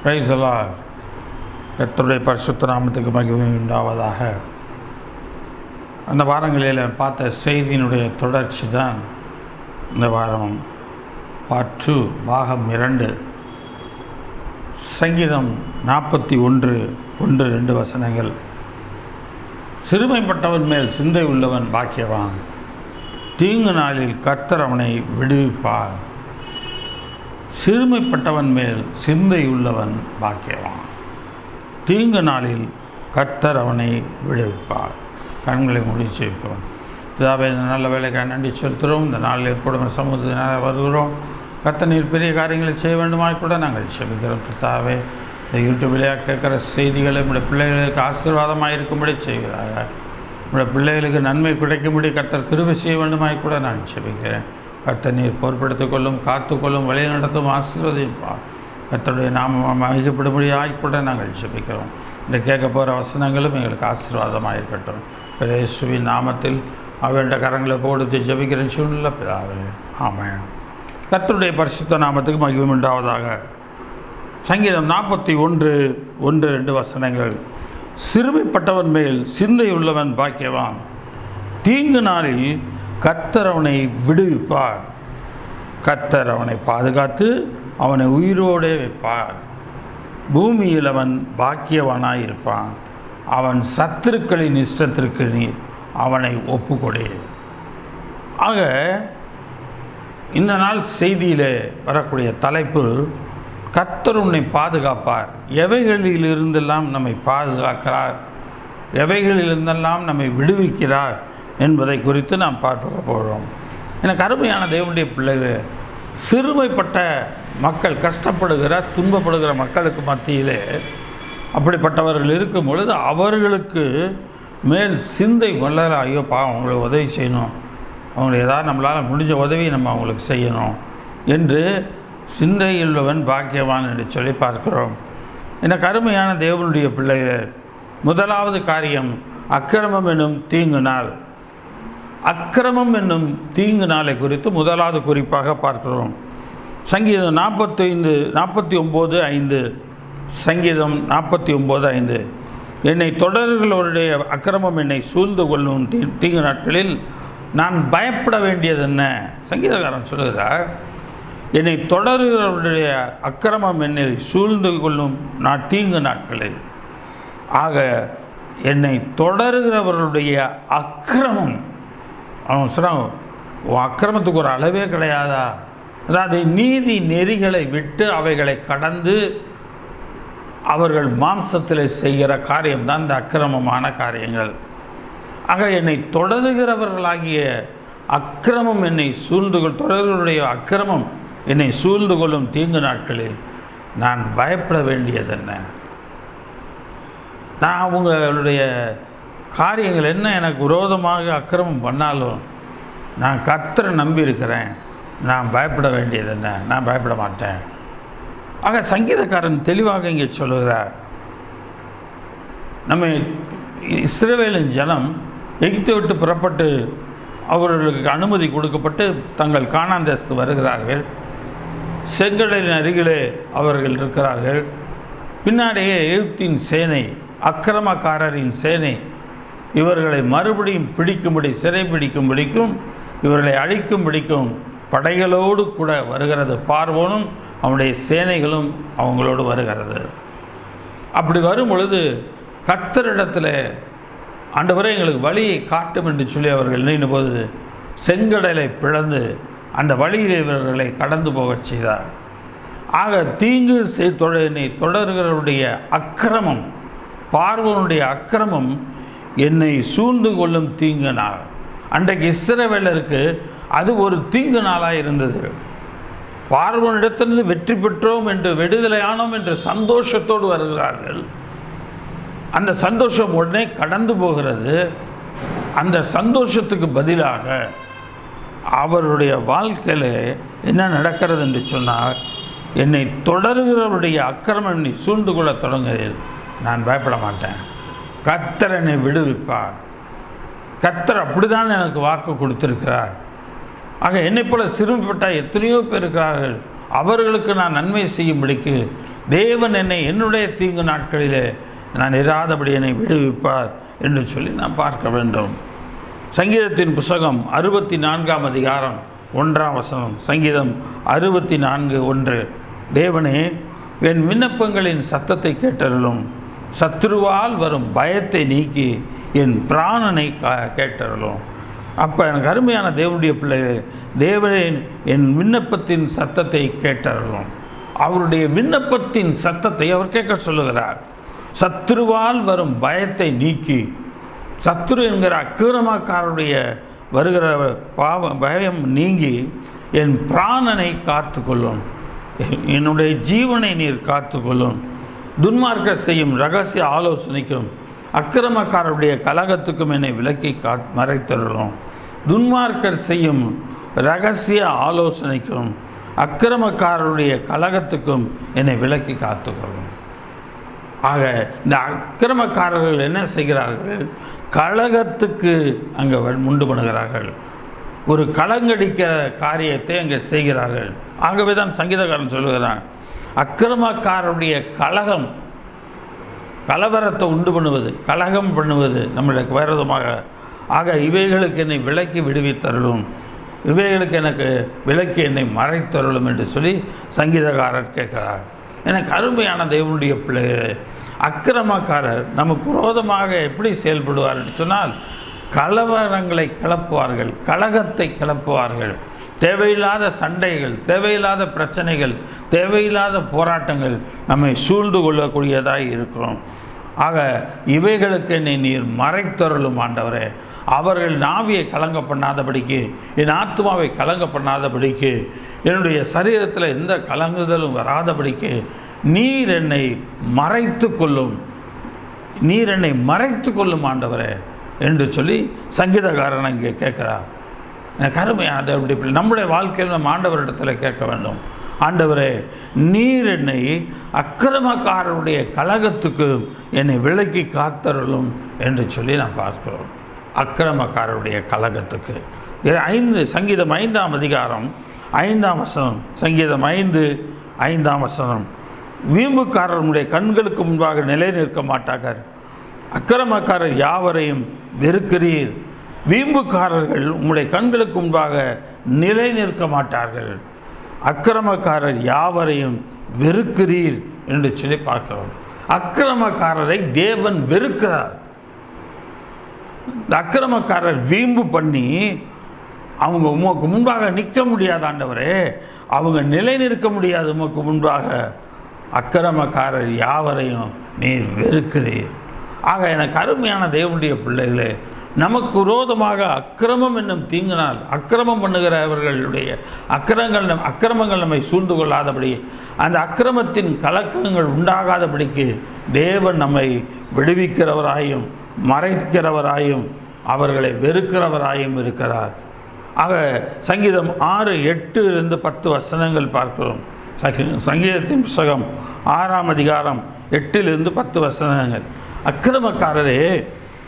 Praise the Lord. கர்த்தருடைய பரிசுத்த நாமத்துக்கு மகிமை உண்டாவதாக. அந்த வாரங்களில் பார்த்த செய்தியினுடைய தொடர்ச்சி தான் இந்த வாரம் பார்ட் 2 பாகம் 2. சங்கீதம் 41:1-2 வசனங்கள். சிறுமைப்பட்டவன் மேல் சிந்தை உள்ளவன் பாக்கியவான், தீங்கு நாளில் கர்த்தர் அவனை விடுவிப்பார். சிறுமைப்பட்டவன் மேல் சிந்தை உள்ளவன் பாக்கியவான், தீங்கு நாளில் கர்த்தர் அவனை விடுவிப்பார். கண்களை முடிச்சு வைப்போம். இதாவே இந்த நல்ல வேலைக்காக நன்றி செலுத்துகிறோம். இந்த நாளில் குடும்ப சமூகத்தினால் வருகிறோம். கர்த்தர் நீர் பெரிய காரியங்களை செய்ய வேண்டுமாய் கூட நாங்கள் செபிக்கிறோம். கர்த்தாவே, இந்த யூடியூப்லேயே கேட்குற செய்திகளை நம்முடைய பிள்ளைகளுக்கு ஆசீர்வாதமாக இருக்கும்படி செய்கிறாங்க. நம்முடைய பிள்ளைகளுக்கு நன்மை கிடைக்கும்படி கர்த்தர் கிருபை செய்ய வேண்டுமாய் கூட நான் செபிக்கிறேன். கர்த்தர் நீர் பொறுப்படுத்திக் கொள்ளும், காத்துக்கொள்ளும், வழி நடத்தும், ஆசீர்வதிப்பார். கர்த்தருடைய நாம மகிழ்ப்படும்படியாய் கூட நாங்கள் செபிக்கிறோம். இந்த கேட்க போகிற வசனங்களும் எங்களுக்கு ஆசீர்வாதமாக இருக்கட்டும். இயேசுவின் நாமத்தில் அவருடைய கரங்களை போடுத்து ஜெபிக்கிறேன் சூழ்நிலை பிதாவே, ஆமென். கர்த்தருடைய பரிசுத்த நாமத்துக்கு மகிமை உண்டாவதாக. சங்கீதம் 41:1-2 வசனங்கள். சிறுமைப்பட்டவன் மேல் சிந்தை உள்ளவன் பாக்கியவான், தீங்கு நாளில் கர்த்தர் அவனை விடுவிப்பார். கர்த்தர் அவனை பாதுகாத்து அவனை உயிரோடே வைப்பார். பூமியில் அவன் பாக்கியவானாய் இருப்பான். அவன் சத்துருக்களின் இஷ்டத்திற்கு நீ அவனை ஒப்புக்கொடே. ஆக இந்த நாள் செய்தியில் வரக்கூடிய தலைப்பு, கர்த்தர் உன்னை பாதுகாப்பார். எவைகளிலிருந்தெல்லாம் நம்மை பாதுகாக்கிறார், எவைகளிலிருந்தெல்லாம் நம்மை விடுவிக்கிறார் என்பதை குறித்து நாம் பார்க்க போகிறோம். எனக்கு அருமையான தேவனுடைய பிள்ளைகள், சிறுமைப்பட்ட மக்கள், கஷ்டப்படுகிற துன்பப்படுகிற மக்களுக்கு மத்தியிலே அப்படிப்பட்டவர்கள் இருக்கும் பொழுது அவர்களுக்கு மேல் சிந்தை வளர, ஐயோப்பா அவங்களுக்கு உதவி செய்யணும், அவங்களுக்கு ஏதாவது நம்மளால் முடிஞ்ச உதவி நம்ம அவங்களுக்கு செய்யணும் என்று சிந்தையுள்ளவன் பாக்கியவான் என்று சொல்லி பார்க்கிறோம். எனக்கு அருமையான தேவனுடைய பிள்ளைகள், முதலாவது காரியம் அக்கிரமம் என்னும் தீங்கு நாள். அக்கிரமம் என்னும் தீங்கு நாளை குறித்து முதலாவது குறிப்பாக பார்க்கிறோம். சங்கீதம் 49:5. சங்கீதம் 49:5. என்னை தொடர்கிறவருடைய அக்கிரமம் என்னை சூழ்ந்து கொள்ளும் தீங்கு நாட்களில் நான் பயப்பட வேண்டியது என்ன? சங்கீதக்காரன் சொல்கிறார், என்னை தொடர்கிறவருடைய அக்கிரமம் என்னை சூழ்ந்து கொள்ளும் தீங்கு நாட்களில். ஆக என்னை தொடர்கிறவர்களுடைய அக்கிரமம், அவன் சொல்கிறான், அக்கிரமத்துக்கு ஒரு அளவே கிடையாதா? அதாவது நீதி நெறிகளை விட்டு அவைகளை கடந்து அவர்கள் மாம்சத்தில் செய்கிற காரியம்தான் இந்த அக்கிரமமான காரியங்கள். ஆக என்னை தொடர்கிறவர்களாகிய அக்கிரமம் என்னை தொடர்களுடைய அக்கிரமம் என்னை சூழ்ந்து கொள்ளும் தீங்கு நாட்களில் நான் பயப்பட வேண்டியது என்ன? நான் அவங்களுடைய காரியங்கள் என்ன எனக்கு விரோதமாக அக்கிரமம் பண்ணாலும் நான் கர்த்தரை நம்பி இருக்கிறேன், நான் பயப்பட வேண்டியது என்ன? நான் பயப்பட மாட்டேன். ஆக சங்கீதக்காரன் தெளிவாக இங்கே சொல்லுகிறார், நம்ம இஸ்ரவேலின் ஜனம் எகிப்தை விட்டு புறப்பட்டு அவர்களுக்கு அனுமதி கொடுக்கப்பட்டு தங்கள் கானான் தேசத்துக்கு வருகிறார்கள். செங்கடலின் அருகிலே அவர்கள் இருக்கிறார்கள். பின்னாடியே எகிப்தின் சேனை, அக்கிரமக்காரரின் சேனை இவர்களை மறுபடியும் பிடிக்கும்படி, சிறை பிடிக்கும்படிக்கும், இவர்களை அழிக்கும்படிக்கும் படைகளோடு கூட வருகிறது. பார்வோனும் அவனுடைய சேனைகளும் அவங்களோடு வருகிறது. அப்படி வரும் பொழுது கர்த்தரிடத்தில் ஆண்டவரே எங்களுக்கு வழியை காட்டும் என்று சொல்லி அவர்கள் எண்ணினபோது செங்கடலை பிளந்து அந்த வழியில் இவர்களை கடந்து போகச் செய்தார். ஆக தீங்கு தொடர்கிறவருடைய அக்கிரமம், பார்வோனுடைய அக்கிரமம் என்னை சூழ்ந்து கொள்ளும் தீங்கு நாள். அன்றைக்கு இஸ்ரவேலருக்கு அது ஒரு தீங்கு நாளாக இருந்தது. பார்வோனிடத்திலிருந்து வெற்றி பெற்றோம் என்று, விடுதலையானோம் என்று சந்தோஷத்தோடு வருகிறார்கள். அந்த சந்தோஷம் உடனே கடந்து போகிறது. அந்த சந்தோஷத்துக்கு பதிலாக அவருடைய வாழ்க்கையில் என்ன நடக்கிறது என்று சொன்னால், என்னை தொடர்கிறவருடைய அக்கிரமம் என்னை சூழ்ந்து கொள்ள தொடங்குகிறேன், நான் பயப்பட மாட்டேன், கர்த்தர் என்னை விடுவிப்பார், கர்த்தர் அப்படிதான் எனக்கு வாக்கு கொடுத்திருக்கிறார். ஆக என்னை போல சிறுமைப்பட்ட எத்தனையோ பேர் இருக்கிறார்கள், அவர்களுக்கு நான் நன்மை செய்யும்படிக்கு தேவன் என்னை என்னுடைய தீங்கு நாட்களிலே நான் இராதபடி என்னை விடுவிப்பார் என்று சொல்லி நாம் பார்க்க வேண்டும். சங்கீதத்தின் புஸ்தகம் 64ஆம் அதிகாரம் 1ஆம் வசனம். சங்கீதம் 64:1. தேவனே, என் விண்ணப்பங்களின் சத்தத்தை கேட்டருளும், சத்துருவால் வரும் பயத்தை நீக்கி என் பிராணனை கேட்டருளும். அப்போ எனக்கு அருமையான தேவனுடைய பிள்ளைகளே, தேவனே என் விண்ணப்பத்தின் சத்தத்தை கேட்டருளும். அவருடைய விண்ணப்பத்தின் சத்தத்தை அவர் கேட்க சொல்லுகிறார். சத்துருவால் வரும் பயத்தை நீக்கி, சத்துரு என்கிற அக்கிரமக்காரருடைய வருகிற பயம் நீங்கி என் பிராணனை காத்துக்கொள்ளும், என்னுடைய ஜீவனை நீர் காத்துக்கொள்ளும். துன்மார்க்கர் செய்யும் இரகசிய ஆலோசனைக்கும் அக்கிரமக்காரருடைய கலகத்துக்கும் என்னை விலக்கி மறைத்தருளும். துன்மார்க்கர் செய்யும் இரகசிய ஆலோசனைக்கும் அக்கிரமக்காரருடைய கலகத்துக்கும் என்னை விலக்கி காத்துக்கொள்ளும். ஆக இந்த அக்கிரமக்காரர்கள் என்ன செய்கிறார்கள்? கலகத்துக்கு அங்கே உண்டு பண்ணுகிறார்கள், ஒரு கலங்கடிக்கிற காரியத்தை அங்கே செய்கிறார்கள். ஆகவே தான் சங்கீதக்காரன் சொல்லுகிறான், அக்கிரமக்காரருடைய கலகம், கலவரத்தை உண்டு பண்ணுவது, கலகம் பண்ணுவது நம்மளுக்கு விரோதமாக. ஆக இவைகளுக்கு என்னை விலக்கி விடுவித்தருளும், இவைகளுக்கு எனக்கு விலக்கி என்னை மறைத்தருளும் என்று சொல்லி சங்கீதக்காரர் கேட்கிறார். எனக்கு அருமையான தேவனுடைய பிள்ளைகளே, அக்கிரமக்காரர் நமக்கு விரோதமாக எப்படி செயல்படுவார் என்று சொன்னால், கலவரங்களை கிளப்புவார்கள், கலகத்தை கிளப்புவார்கள், தேவையில்லாத சண்டைகள், தேவையில்லாத பிரச்சனைகள், தேவையில்லாத போராட்டங்கள் நம்மை சூழ்ந்து கொள்ளக்கூடியதாக இருக்கிறோம். ஆக இவைகளுக்கு என்னை நீர் மறைத்தருளும் ஆண்டவரே. அவர்கள் நாவியை கலங்க பண்ணாதபடிக்கு, என் ஆத்மாவை கலங்க பண்ணாதபடிக்கு, என்னுடைய சரீரத்தில் எந்த கலங்குதலும் வராதபடிக்கு நீர் என்னை மறைத்து கொள்ளும், நீர் என்னை மறைத்து கொள்ளும் ஆண்டவரே என்று சொல்லி சங்கீதக்காரன் இங்கே கேட்குறார். கருமையான அப்படி நம்முடைய வாழ்க்கையில் நம்ம ஆண்டவரிடத்தில் கேட்க வேண்டும். ஆண்டவரே, நீர் என்னை அக்கிரமக்காரருடைய கலகத்துக்கு என்னை விலக்கி காத்தருளும் என்று சொல்லி நான் பார்க்கிறோம். அக்கிரமக்காரருடைய கலகத்துக்கு சங்கீதம் 5ஆம் அதிகாரம் 5ஆம் வசனம். சங்கீதம் 5:5 வசனம். வீம்புக்காரர் உம்முடைய கண்களுக்கு முன்பாக நிலை நிற்க மாட்டார்கள், அக்கிரமக்காரர் யாவரையும் வெறுக்கிறீர். வீம்புக்காரர்கள் உம்முடைய கண்களுக்கு முன்பாக நிலை நிற்க மாட்டார்கள், அக்கிரமக்காரர் யாவரையும் வெறுக்கிறீர் என்று சொல்லி பார்க்கிறோம். அக்கிரமக்காரரை தேவன் வெறுக்கிறார். இந்த அக்கிரமக்காரர் வீம்பு பண்ணி அவங்க உமக்கு முன்பாக நிற்க முடியாது ஆண்டவரே, அவங்க நிலை நிற்க முடியாது உமக்கு முன்பாக. அக்கிரமக்காரர் யாவரையும் நீர் வெறுக்கிறீர். ஆக எனக்கு அருமையான தேவனுடைய பிள்ளைகளே, நமக்கு விரோதமாக அக்கிரமம் என்னும் தீங்கினால், அக்கிரமம் பண்ணுகிறவர்களுடைய அக்கிரமங்கள் நம்மை சூழ்ந்து கொள்ளாதபடி, அந்த அக்கிரமத்தின் கலக்கங்கள் உண்டாகாதபடிக்கு தேவன் நம்மை விடுவிக்கிறவராயும் மறைக்கிறவராயும் அவர்களை வெறுக்கிறவராயும் இருக்கிறார். ஆக சங்கீதம் 6:8-10 வசனங்கள் பார்க்கிறோம். சங்கீதத்தின் புஸ்தகம் 6ஆம் அதிகாரம் 8-10 வசனங்கள். அக்கிரமக்காரரே,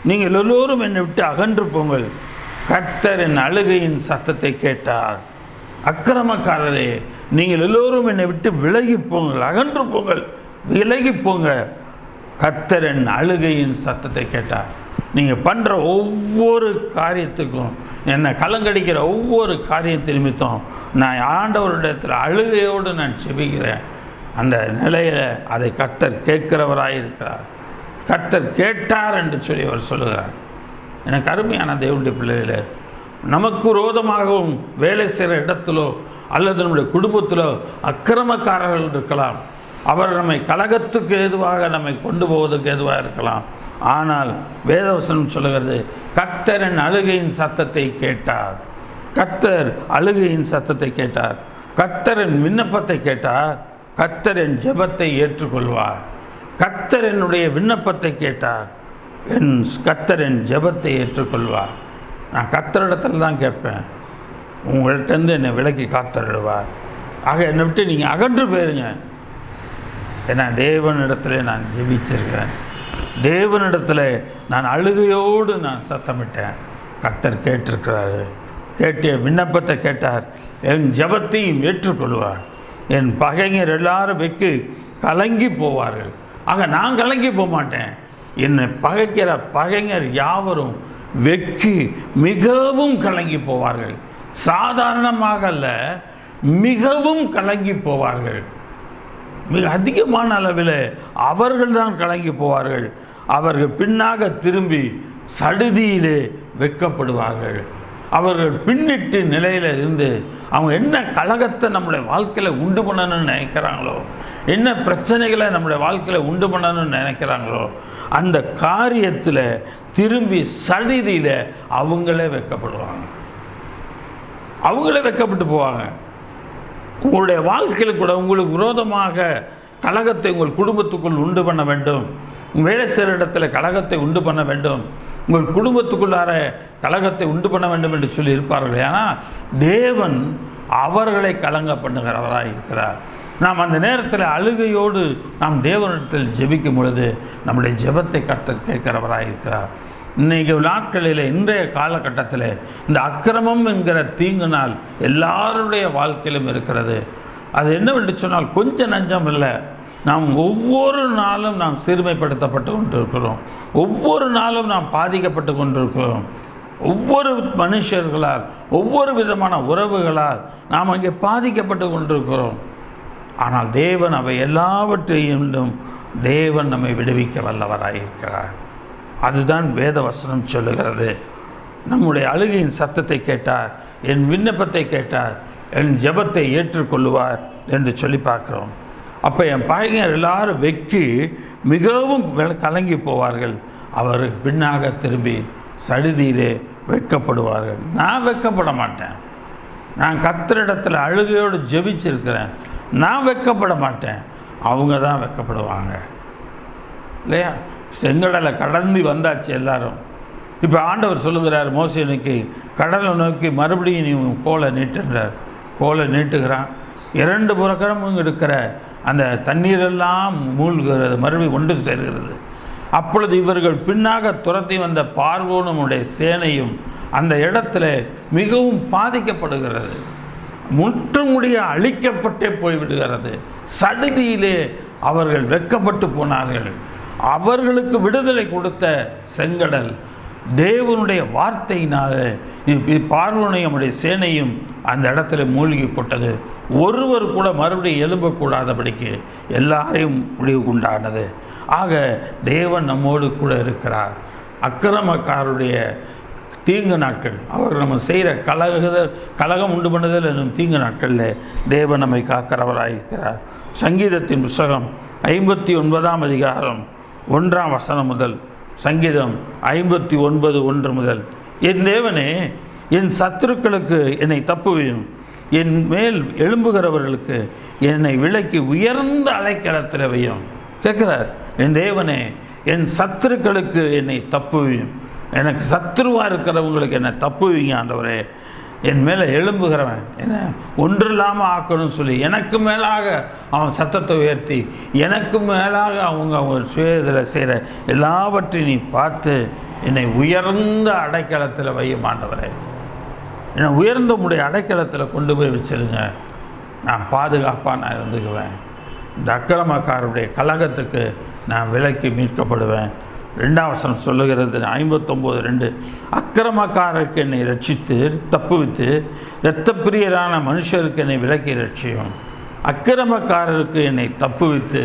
நீங்கள் எல்லோரும் என்னை விட்டு அகன்று போங்கள், கர்த்தர் என் அழுகையின் சத்தத்தை கேட்டார். அக்கிரமக்காரரே, நீங்கள் எல்லோரும் என்னை விட்டு விலகி போங்கள், அகன்று போங்கள், விலகி போங்க, கர்த்தர் என் அழுகையின் சத்தத்தை கேட்டார். நீங்கள் பண்ணுற ஒவ்வொரு காரியத்துக்கும், என்னை கலங்கடிக்கிற ஒவ்வொரு காரியத்தின் நிமித்தம் நான் ஆண்டவரிடத்தில் அழுகையோடு நான் செபிக்கிறேன். அந்த நிலையில் அதை கர்த்தர் கேட்கிறவராக இருக்கிறார். கர்த்தர் கேட்டார் என்று சொல்லி அவர் சொல்லுகிறார். எனக்கு அருமையான தேவனுடைய பிள்ளைகளே, நமக்கு விரோதமாகவும் வேலை செய்கிற இடத்திலோ அல்லது நம்முடைய குடும்பத்திலோ அக்கிரமக்காரர்கள் இருக்கலாம். அவர் நம்மை கலகத்துக்கு ஏதுவாக நம்மை கொண்டு போவதற்கு ஏதுவாக இருக்கலாம். ஆனால் வேதவசனம் சொல்லுகிறது, கர்த்தரின் அழுகையின் சத்தத்தை கேட்டார். கர்த்தர் அழுகையின் சத்தத்தை கேட்டார். கர்த்தரின் விண்ணப்பத்தை கேட்டார். கர்த்தரின் ஜெபத்தை ஏற்றுக்கொள்வார். கர்த்தர் என்னுடைய விண்ணப்பத்தை கேட்டார். கர்த்தரின் ஜெபத்தை ஏற்றுக்கொள்வார். நான் கர்த்தரிடத்தில் தான் கேட்பேன். உங்கள்கிட்டருந்து என்னை விலக்கி காத்தருடுவார். ஆக என்னை விட்டு நீங்கள் அகன்று போயிருங்க. ஏன்னா தேவனிடத்தில் நான் ஜெபிச்சிருக்கேன். தேவனிடத்தில் நான் அழுகையோடு நான் சத்தமிட்டேன். கர்த்தர் கேட்டிருக்கிறாரு. கேட்டிய விண்ணப்பத்தை கேட்டார். என் ஜெபத்தையும் ஏற்றுக்கொள்வார். என் பகைஞர் எல்லாரும் வெக்கி கலங்கி போவார்கள். ஆக நான் கலங்கி போக மாட்டேன். என்னை பகைக்கிற பகைஞர் யாவரும் வெக்கி மிகவும் கலங்கி போவார்கள். சாதாரணமாக அல்ல, மிகவும் கலங்கி போவார்கள். மிக அதிகமான அளவில் அவர்கள் தான் கலங்கி போவார்கள். அவர்கள் பின்னாக திரும்பி சடுதியிலே வெட்கப்படுவார்கள். அவர்கள் பின்னிட்டு நிலையில் இருந்து அவங்க என்ன கலகத்தை நம்முடைய வாழ்க்கையில் உண்டு பண்ணணும்னு நினைக்கிறாங்களோ, என்ன பிரச்சனைகளை நம்முடைய வாழ்க்கையில் உண்டு பண்ணணும்னு நினைக்கிறாங்களோ, அந்த காரியத்தில் திரும்பி சடுதியில் அவங்களே வெட்கப்படுவாங்க. அவங்களே வெட்கப்பட்டு போவாங்க. உங்களுடைய வாழ்க்கையில் கூட உங்களுக்கு விரோதமாக கலகத்தை உங்கள் குடும்பத்துக்குள் உண்டு பண்ண வேண்டும். வேலை செய்கிற இடத்துல கலகத்தை உண்டு பண்ண வேண்டும். உங்கள் குடும்பத்துக்குள்ளார கலகத்தை உண்டு பண்ண வேண்டும் என்று சொல்லி இருப்பார்கள். ஆனால் தேவன் அவர்களை கலங்க பண்ணுகிறவராக இருக்கிறார். நாம் அந்த நேரத்தில் அழுகையோடு நாம் தேவனிடத்தில் ஜெபிக்கும் பொழுது நம்முடைய ஜெபத்தை கர்த்தர் கேட்கிறவராக இருக்கிறார். இன்றைக்கு நாட்களில், இன்றைய காலகட்டத்தில் இந்த அக்கிரமம் என்கிற தீங்கு நாள் எல்லாருடைய வாழ்க்கையிலும் இருக்கிறது. அது என்னவென்று சொன்னால் கொஞ்சம் நஞ்சம் இல்லை. நாம் ஒவ்வொரு நாளும் நாம் சிறுமைப்படுத்தப்பட்டு கொண்டிருக்கிறோம். ஒவ்வொரு நாளும் நாம் பாதிக்கப்பட்டு கொண்டிருக்கிறோம். ஒவ்வொரு மனுஷர்களால், ஒவ்வொரு விதமான உறவுகளால் நாம் அங்கே பாதிக்கப்பட்டு கொண்டிருக்கிறோம். ஆனால் தேவன் அவை எல்லாவற்றையும் தேவன் நம்மை விடுவிக்க வல்லவராயிருக்கிறார். அதுதான் வேத வசனம் சொல்லுகிறது. நம்முடைய அழுகையின் சத்தத்தை கேட்டார், என் விண்ணப்பத்தை கேட்டார், என் ஜெபத்தை ஏற்றுக்கொள்ளுவார் என்று சொல்லி பார்க்குறோம். அப்போ என் பகைஞர் எல்லாரும் வெக்கி மிகவும் கலங்கி போவார்கள். அவர் பின்னாக திரும்பி சடுதியிலே வெட்கப்படுவார்கள். நான் வெட்கப்பட மாட்டேன். நான் கர்த்தரிடத்தில் அழுகையோடு ஜெபிச்சிருக்கிறேன். நான் வெட்கப்பட மாட்டேன். அவங்க தான் வெட்கப்படுவாங்க இல்லையா? செங்கடலை கடந்து வந்தாச்சு எல்லாரும். இப்போ ஆண்டவர் சொல்லுகிறார் மோசேனுக்கு, கடலை நோக்கி மறுபடியும் நீ கோலை நீட்டுகிறார். கோலை நீட்டுகிறான். 2 புறக்கமும் இருக்கிற அந்த தண்ணீரெல்லாம் மூழ்கிறது, மறுபடியும் ஒன்று சேர்கிறது. அப்பொழுது இவர்கள் பின்னாக துரத்தி வந்த பார்வோனுடைய சேனையும் அந்த இடத்துல மிகவும் பாதிக்கப்படுகிறது. முற்றுமுடிய அழிக்கப்பட்டே போய்விடுகிறது. சடுதியிலே அவர்கள் வெட்கப்பட்டு போனார்கள். அவர்களுக்கு விடுதலை கொடுத்த செங்கடல் தேவனுடைய வார்த்தையினாலே பார்வோனையும் நம்முடைய சேனையும் அந்த இடத்துல மூழ்கி போட்டது. ஒருவர் கூட மறுபடியும் எழும்பக்கூடாதபடிக்கு எல்லாரையும் முடிவுக்கு உண்டானது. ஆக தேவன் நம்மோடு கூட இருக்கிறார். அக்கிரமக்காருடைய தீங்கு நாட்கள், அவர் நம்ம செய்கிற கலகம் உண்டு பண்ணுதல் என்னும் தீங்கு நாட்களில் தேவன் நம்மை காக்கிறவராயிருக்கிறார். சங்கீதத்தின் புஸ்தகம் 59ஆம் அதிகாரம் 1ஆம் வசனம் முதல், சங்கீதம் 59:1 முதல், என் தேவனே, என் சத்துருக்களுக்கு என்னை தப்புவியும், என் மேல் எழும்புகிறவர்களுக்கு என்னை விலக்கி உயர்ந்த அலைக்களத்தில் வையும். கேட்குறார், என் தேவனே, என் சத்துருக்களுக்கு என்னை தப்புவியும், எனக்கு சத்துருவாக இருக்கிறவங்களுக்கு என்னை தப்புவிங்க ஆண்டவரே. என் மேலே எழும்புகிறவன் என்ன ஒன்றில்லாமல் ஆக்கணும்னு சொல்லி எனக்கு மேலாக அவன் சத்தத்தை உயர்த்தி எனக்கு மேலாக அவங்க சுயத்தில் செய்கிற எல்லாவற்றையும் நீ பார்த்து என்னை உயர்ந்த அடைக்கலத்தில் வையும் ஆண்டவரே. என்னை உயர்ந்த உடைய அடைக்கலத்தில் கொண்டு போய் வச்சிருங்க. நான் பாதுகாப்பாக நான் இருந்துக்குவேன். இந்த அக்கிரமக்காரருடைய கலகத்துக்கு நான் விலக்கி மீட்கப்படுவேன். 2ஆம் வசனம் சொல்லுகிறது 59:2, அக்கிரமக்காரருக்கு என்னை ரட்சித்து தப்புவித்து இரத்தப்பிரியரான மனுஷருக்கு என்னை விலக்கி ரட்சியும். அக்கிரமக்காரருக்கு என்னை தப்புவித்து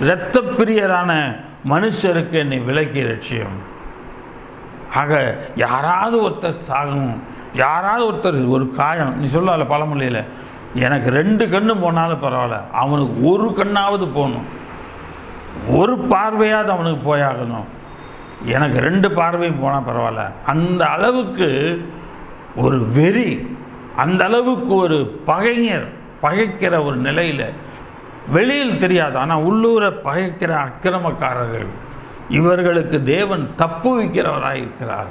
இரத்தப்பிரியரான மனுஷருக்கு என்னை விலக்கி ரட்சியும். ஆக யாராவது ஒருத்தர் சாகணும், யாராவது ஒருத்தர் ஒரு காயம். நீ சொல்லல பழமொழியில், எனக்கு 2 கண்ணு போனாலும் பரவாயில்ல, அவனுக்கு ஒரு கண்ணாவது போகணும், ஒரு பார்வையாவது அவனுக்கு போயாகணும். எனக்கு 2 பார்வையும் போனால் பரவாயில்ல. அந்த அளவுக்கு ஒரு வெறி, அந்த அளவுக்கு ஒரு பகைக்கிற ஒரு நிலையில், வெளியில் தெரியாது ஆனால் உள்ளூர பகைக்கிற அக்கிரமக்காரர்கள், இவர்களுக்கு தேவன் தப்பு வைக்கிறவராக இருக்கிறார்.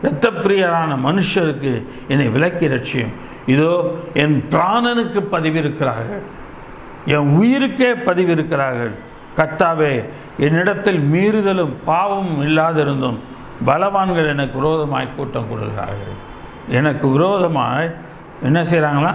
இரத்தப்பிரியரான மனுஷருக்கு என்னை விலக்கி ரட்சியும். இதோ என் பிராணனுக்கு பதிவிருக்கிறார்கள், என் உயிருக்கே பதிவிருக்கிறார்கள். கர்த்தாவே, என்னிடத்தில் மீறுதலும் பாவமும் இல்லாதிருந்தும் பலவான்கள் எனக்கு விரோதமாய் கூட்டம் கொடுக்கிறார்கள். எனக்கு விரோதமாய் என்ன செய்கிறாங்களா?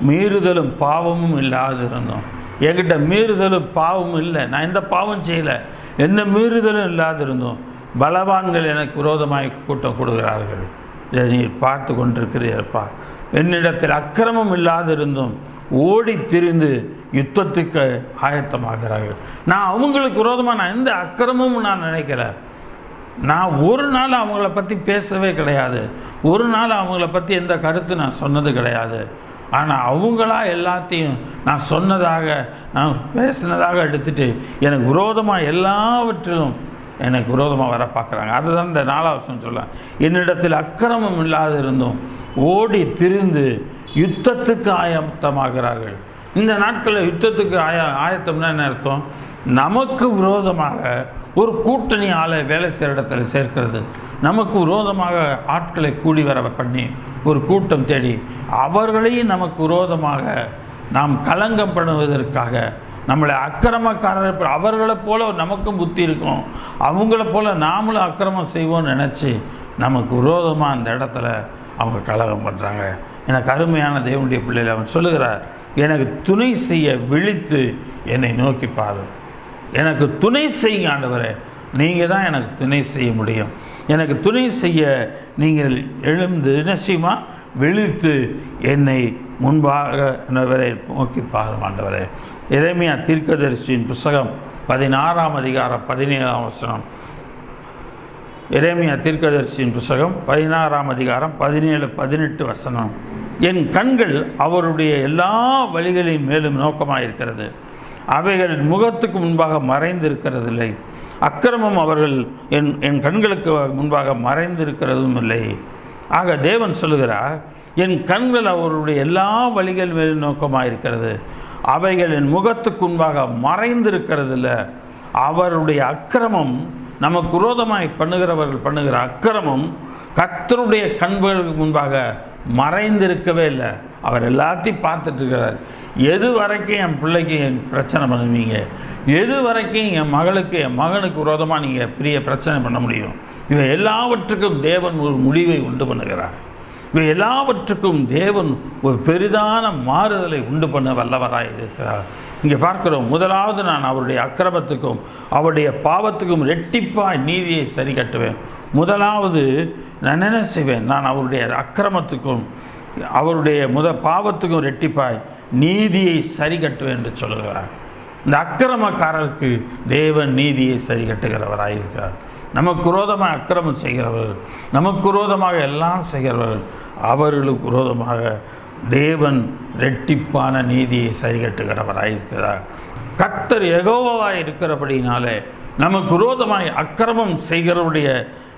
மீறுதலும் பாவமும் இல்லாதிருந்தோம். என்கிட்ட மீறுதலும் பாவமும் இல்லை, நான் எந்த பாவம் செய்யலை, எந்த மீறுதலும் இல்லாதிருந்தோம் பலவான்கள் எனக்கு விரோதமாய் கூட்டம் கொடுக்கிறார்கள். இதை நீ பார்த்து கொண்டிருக்கிறீர்ப்பா. என்னிடத்தில் அக்கிரமம் இல்லாதிருந்தும் ஓடி திரிந்து யுத்தத்துக்கு ஆயத்தமாகிறார்கள். நான் அவங்களுக்கு விரோதமாக நான் எந்த அக்கிரமும் நான் நினைக்கிறேன். நான் ஒரு நாள் அவங்கள பற்றி பேசவே கிடையாது, ஒரு நாள் அவங்கள பற்றி எந்த கருத்து நான் சொன்னது கிடையாது. ஆனால் அவங்களா எல்லாத்தையும் நான் சொன்னதாக, நான் பேசினதாக எடுத்துகிட்டு எனக்கு விரோதமாக எல்லாவற்றிலும் எனக்கு விரோதமாக வர பார்க்குறாங்க. அதுதான் இந்த 4வது வசனம் சொல்ல, என்னிடத்தில் அக்கிரமம் இல்லாதிருந்தும் ஓடி திரிந்து யுத்தத்துக்கு ஆயத்தமாகிறார்கள். இந்த நாட்களில் யுத்தத்துக்கு ஆயத்தம்னா என்ன அர்த்தம்? நமக்கு விரோதமாக ஒரு கூட்டணி ஆளை வேலை செய்கிற இடத்துல சேர்க்கிறது, நமக்கு விரோதமாக ஆட்களை கூடி வர பண்ணி ஒரு கூட்டம் தேடி அவர்களையும் நமக்கு விரோதமாக நாம் களங்கம் பண்ணுவதற்காக நம்மளை அக்கிரமக்காரர், அவர்களைப் போல நமக்கும் புத்தி இருக்கும், அவங்கள போல் நாமளும் அக்கிரமம் செய்வோம்னு நினச்சி நமக்கு விரோதமாக அந்த இடத்துல அவங்க கலகம் பண்ணுறாங்க. எனக்கு அருமையான தேவனுடைய பிள்ளைகள், அவன் சொல்லுகிறார், எனக்கு துணை செய்ய விழித்து என்னை நோக்கி பாரு. எனக்கு துணை செய்ய ஆண்டவரே, நீங்கள் தான் எனக்கு துணை செய்ய முடியும். எனக்கு துணை செய்ய நீங்கள் எழுந்து நிச்சயமா விழித்து என்னை முன்பாக நோக்கி பாரும் ஆண்டவரே. எரேமியா தீர்க்கதரிசியின் புஸ்தகம் 16ஆம் அதிகாரம் 17ஆம் வசனம். எரேமியா தீர்க்கதரிசியின் புஸ்தகம் 16ஆம் அதிகாரம் 17-18 வசனம். என் கண்கள் அவருடைய எல்லா வழிகளின் மேலும் நோக்கமாயிருக்கிறது, அவைகள் முகத்துக்கு முன்பாக மறைந்திருக்கிறதில்லை. அக்கிரமம் அவர்கள் என் கண்களுக்கு முன்பாக மறைந்திருக்கிறதும் இல்லை. ஆக தேவன் சொல்லுகிறார், என் கண்கள் அவருடைய எல்லா வழிகள் மேலும் நோக்கமாயிருக்கிறது, அவைகள் என் முகத்துக்கு முன்பாக மறைந்திருக்கிறதில்லை. அவருடைய அக்கிரமம், நமக்கு விரோதமாய் பண்ணுகிறவர்கள் பண்ணுகிற அக்கிரமம் கர்த்தருடைய கண்களுக்கு முன்பாக மறைந்திருக்கவே இல்லை. அவர் எல்லாத்தையும் பார்த்துட்டு இருக்கிறார். எது வரைக்கும் என் பிள்ளைக்கு என் பிரச்சனை பண்ணுவீங்க, எது வரைக்கும் என் மகளுக்கு என் மகனுக்கு விரோதமாக நீங்கள் பெரிய பிரச்சனை பண்ண முடியும்? இவை எல்லாவற்றுக்கும் தேவன் ஒரு முடிவை உண்டு பண்ணுகிறார். இவை எல்லாவற்றுக்கும் தேவன் ஒரு பெரிதான மாறுதலை உண்டு பண்ண வல்லவராக இருக்கிறார். இங்கே பார்க்கிறோம், முதலாவது நான் அவருடைய அக்கிரமத்துக்கும் அவருடைய பாவத்துக்கும் ரெட்டிப்பாய் நீதியை சரி கட்டுவேன். முதலாவது நான் என்ன செய்வேன்? நான் அவருடைய அக்கிரமத்துக்கும் அவருடைய பாவத்துக்கும் ரெட்டிப்பாய் நீதியை சரி கட்டுவேன் என்று சொல்கிறார். இந்த அக்கிரமக்காரருக்கு தேவன் நீதியை சரி கட்டுகிறவராயிருக்கிறார். நமக்கு விரோதமாக அக்கிரமம் செய்கிறவர்கள், நமக்கு விரோதமாக எல்லாம் செய்கிறவர்கள், அவர்களுக்கு விரோதமாக தேவன் ரெட்டிப்பான நீதியை சரி கட்டுகிறவராயிருக்கிறார். கர்த்தர் யெகோவாவாய் இருக்கிறபடினாலே நமக்கு விரோதமாய் அக்கிரமம் செய்கிறவருடைய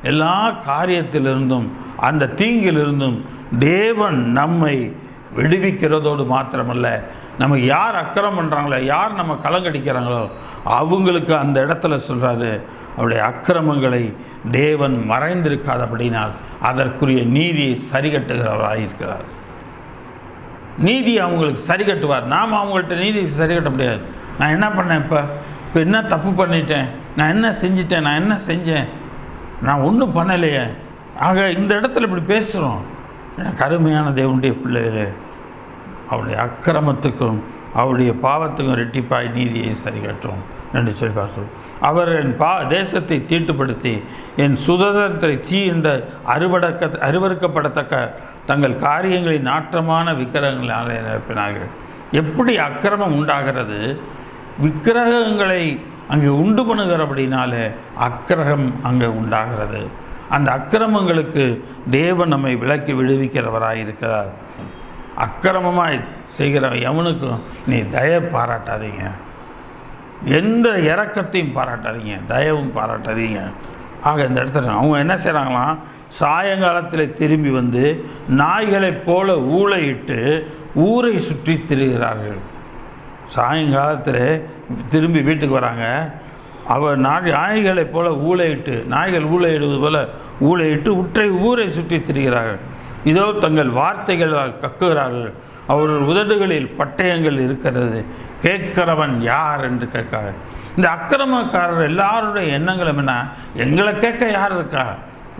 எல்லா காரியத்திலிருந்தும் அந்த தீங்கிலிருந்தும் தேவன் நம்மை விடுவிக்கிறதோடு மாத்திரமல்ல, நமக்கு யார் அக்கிரமம் பண்ணுறாங்களோ, யார் நம்ம கலங்கடிக்கிறாங்களோ அவங்களுக்கு அந்த இடத்துல சொல்கிறாரு, அவருடைய அக்கிரமங்களை தேவன் மறைந்திருக்காதபடினால் அதற்குரிய நீதியை சரி கட்டுகிறவராயிருக்கிறார். நீதியை அவங்களுக்கு சரி கட்டுவார். நாம் அவங்கள்ட்ட நீதியை சரி கட்ட முடியாது. நான் என்ன பண்ணேன், இப்போ என்ன தப்பு பண்ணிட்டேன், நான் என்ன செஞ்சிட்டேன், நான் என்ன செஞ்சேன், நான் ஒன்றும் பண்ணலையே. ஆக இந்த இடத்துல இப்படி பேசுகிறோம். எனக்கு அருமையான தேவனுடைய பிள்ளைகளே, அவருடைய அக்கிரமத்துக்கும் அவருடைய பாவத்துக்கும் ரெட்டிப்பாய் நீதியை சரி கட்டும் என்று சொல்லி பார்க்கிறோம். அவர் என் தேசத்தை தீட்டுப்படுத்தி என் சுதந்திரத்தை என்ற அருவறுக்கப்படத்தக்க தங்கள் காரியங்களின் நாற்றமான விக்கிரகங்களால் நிரப்பினார்கள். எப்படி அக்கிரமம் உண்டாகிறது? விக்கிரகங்களை அங்கே உண்டு பண்ணுகிறபடினாலே அக்கிரகம் அங்கே உண்டாகிறது. அந்த அக்கிரமங்களுக்கு தேவன் நம்மை விலக்கி விடுவிக்கிறவராயிருக்கிறார். அக்கிரமமாய் செய்கிறவன் எவனுக்கும் நீ தயவு பாராட்டாதீங்க, எந்த இரக்கத்தையும் பாராட்டாதீங்க, தயவும் பாராட்டாதீங்க. ஆக இந்த இடத்துல அவங்க என்ன செய்கிறாங்களாம், சாயங்காலத்தில் திரும்பி வந்து நாய்களைப் போல ஊளையிட்டு ஊரை சுற்றி திரிகிறார்கள். சாயங்காலத்தில் திரும்பி வீட்டுக்கு வராங்க, நாய்களைப் போல ஊளையிட்டு, நாய்கள் ஊளையிடுவது போல ஊளையிட்டு ஊரை சுற்றி திரிகிறார்கள். இதோ தங்கள் வார்த்தைகளால் கக்குகிறார்கள், அவர்கள் உதடுகளில் பட்டயங்கள் இருக்கிறது, கேட்கிறவன் யார் என்று கேட்கிறார்கள். இந்த அக்கிரமக்காரர் எல்லாருடைய எண்ணங்களும் என்ன, எங்களை கேட்க யார் இருக்கா,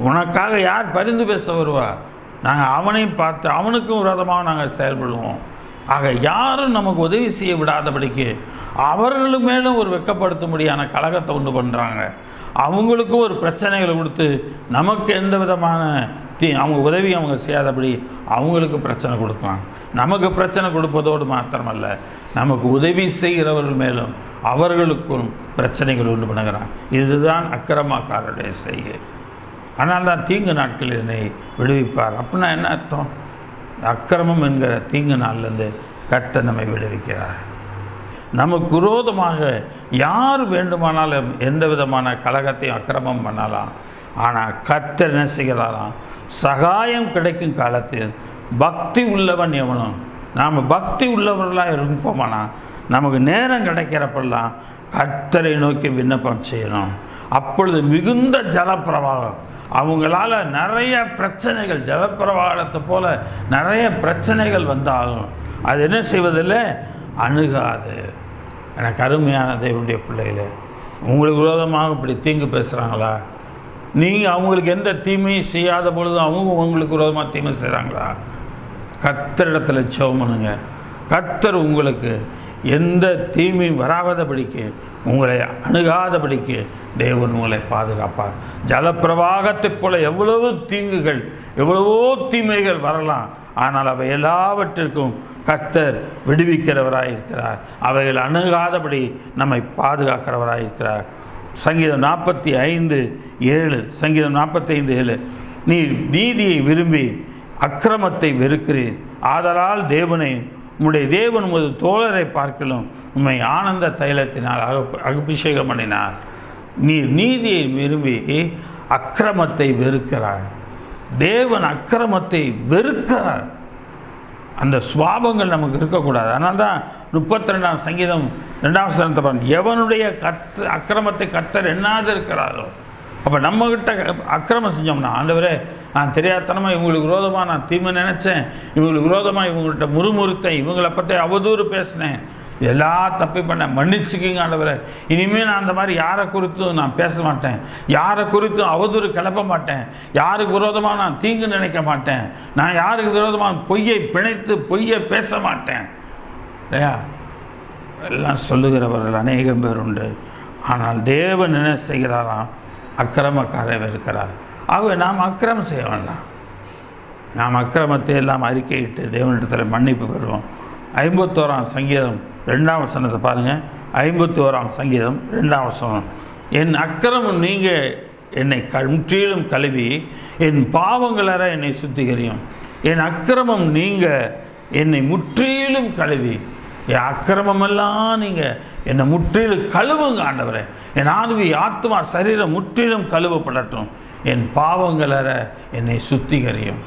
உனக்காக யார் பரிந்து பேச வருவா, நாங்கள் அவனையும் பார்த்து அவனுக்கும் விரோதமாக நாங்கள் செயல்படுவோம். ஆக யாரும் நமக்கு உதவி செய்ய விடாதபடிக்கு அவர்களும் மேலும் ஒரு வெட்கப்படுத்தும்படியான கலகத்தை உண்டு பண்ணுறாங்க. அவங்களுக்கும் ஒரு பிரச்சனைகளை கொடுத்து நமக்கு எந்த விதமான அவங்க உதவி அவங்க செய்யாதபடி அவங்களுக்கு பிரச்சனை கொடுக்கலாம். நமக்கு பிரச்சனை கொடுப்பதோடு மாத்திரமல்ல, நமக்கு உதவி செய்கிறவர்கள் மேலும் அவர்களுக்கும் பிரச்சனைகள் உண்டு பண்ணுகிறான். இதுதான் அக்கிரமக்காரருடைய செய்கை. ஆனால் தான் தீங்கு நாட்களில் என்னை விடுவிப்பார். அப்படின்னா என்ன அர்த்தம்? அக்கிரமம் என்கிற தீங்கு நாள்லேருந்து கர்த்தர் நம்மை விடுவிக்கிறார். நமக்கு விரோதமாக யார் வேண்டுமானாலும் எந்த விதமான கலகத்தையும் அக்கிரமம் பண்ணலாம். ஆனால் கர்த்தர் என்ன செய்கிறாராம், சகாயம் கிடைக்கும் காலத்தில் பக்தி உள்ளவன் எவனும், நாம் பக்தி உள்ளவர்களாக இருப்போமானா நமக்கு நேரம் கிடைக்கிறப்பெல்லாம் கர்த்தரை நோக்கி விண்ணப்பம் செய்யணும். அப்பொழுது மிகுந்த ஜலப்பிரவாகம், அவங்களால நிறைய பிரச்சனைகள், ஜலப்பிரவாகத்தை போல நிறைய பிரச்சனைகள் வந்தாலும் அது என்ன செய்வதில்லை, அணுகாது. எனக்கு அருமையான தேவனுடைய பிள்ளைகளே, உங்களுக்கு விரோதமாக இப்படி தீங்கு பேசுகிறாங்களா, நீங்கள் அவங்களுக்கு எந்த தீமையும் செய்யாத பொழுது அவங்க உங்களுக்கு விரோதமாக தீமை செய்கிறாங்களா, கர்த்தரிடத்தில் ஜெபம் பண்ணுங்க. கர்த்தர் உங்களுக்கு எந்த தீமையும் வராதபடிக்கு, உங்களை அணுகாதபடிக்கு தேவன் உங்களை பாதுகாப்பார். ஜலப்பிரவாகத்தைப் போல எவ்வளவு தீங்குகள், எவ்வளவோ தீமைகள் வரலாம், ஆனால் அவை எல்லாவற்றிற்கும் கர்த்தர் விடுவிக்கிறவராயிருக்கிறார். அவைகள் அணுகாதபடி நம்மை பாதுகாக்கிறவராயிருக்கிறார். சங்கீதம் 45:7, சங்கீதம் 45:7, நீ நீதியை விரும்பி அக்கிரமத்தை வெறுக்கிறீர், ஆதலால் தேவனை உம்முடைய தேவன் உமது தோழரை பார்க்கலும் உம்மை ஆனந்த தைலத்தினால் அபிஷேகம் பண்ணினார். நீர் நீதியை விரும்பி அக்கிரமத்தை வெறுக்கிறார். தேவன் அக்கிரமத்தை வெறுக்கிறார். அந்த சுவாபங்கள் நமக்கு இருக்கக்கூடாது. அதனால தான் 32ஆம் சங்கீதம் 2ஆம் வசனத்தை, எவனுடைய அக்கிரமத்தை கர்த்தர் எண்ணாது இருக்கிறாரோ. அப்போ நம்மக்கிட்ட அக்கிரமம் செஞ்சோம்னா, ஆண்டவரே நான் தெரியாதனமாக இவங்களுக்கு விரோதமாக நான் தீமை நினச்சேன், இவங்களுக்கு விரோதமாக இவங்கள்ட்ட முறுமுறுத்தேன், இவங்களை பற்றி அவதூறு பேசினேன், எல்லா தப்பை பண்ணேன், மன்னிச்சுக்கிங்க ஆண்டவரே, இனிமேல் நான் அந்த மாதிரி யாரை குறித்தும் நான் பேச மாட்டேன், யாரை குறித்தும் அவதூறு கிளப்ப மாட்டேன், யாருக்கு விரோதமாக நான் தீங்கு நினைக்க மாட்டேன், நான் யாருக்கு விரோதமாக பொய்யை பிணைத்து பொய்யை பேச மாட்டேன் இல்லையா, எல்லாம் சொல்லுகிறவர்கள் அநேகம் பேர் உண்டு. ஆனால் தேவன் என்ன செய்கிறாராம், அக்கிரமக்காரர் இருக்கிறார். ஆகவே நாம் அக்கிரமம் செய்ய வேண்டாம். நாம் அக்கிரமத்தை எல்லாம் அறிக்கையிட்டு தேவனிடத்தில் மன்னிப்பு பெறுவோம். 51ஆம் சங்கீதம் 2ஆம் வசனத்தை பாருங்கள். 51ஆம் சங்கீதம் 2ஆம் வசனம், என் அக்கிரமம் நீங்கள் என்னை முற்றிலும் கழுவி என் பாவங்களற என்னை சுத்திகரியும். என் அக்கிரமம் நீங்கள் என்னை முற்றிலும் கழுவி, என் அக்கிரமெல்லாம் நீங்கள் என்னை முற்றிலும் கழுவுங்க ஆண்டவரே. என் ஆன்வி ஆத்மா சரீரம் முற்றிலும் கழுவப்படட்டும். என் பாவங்களற என்னை சுத்திகரியும்.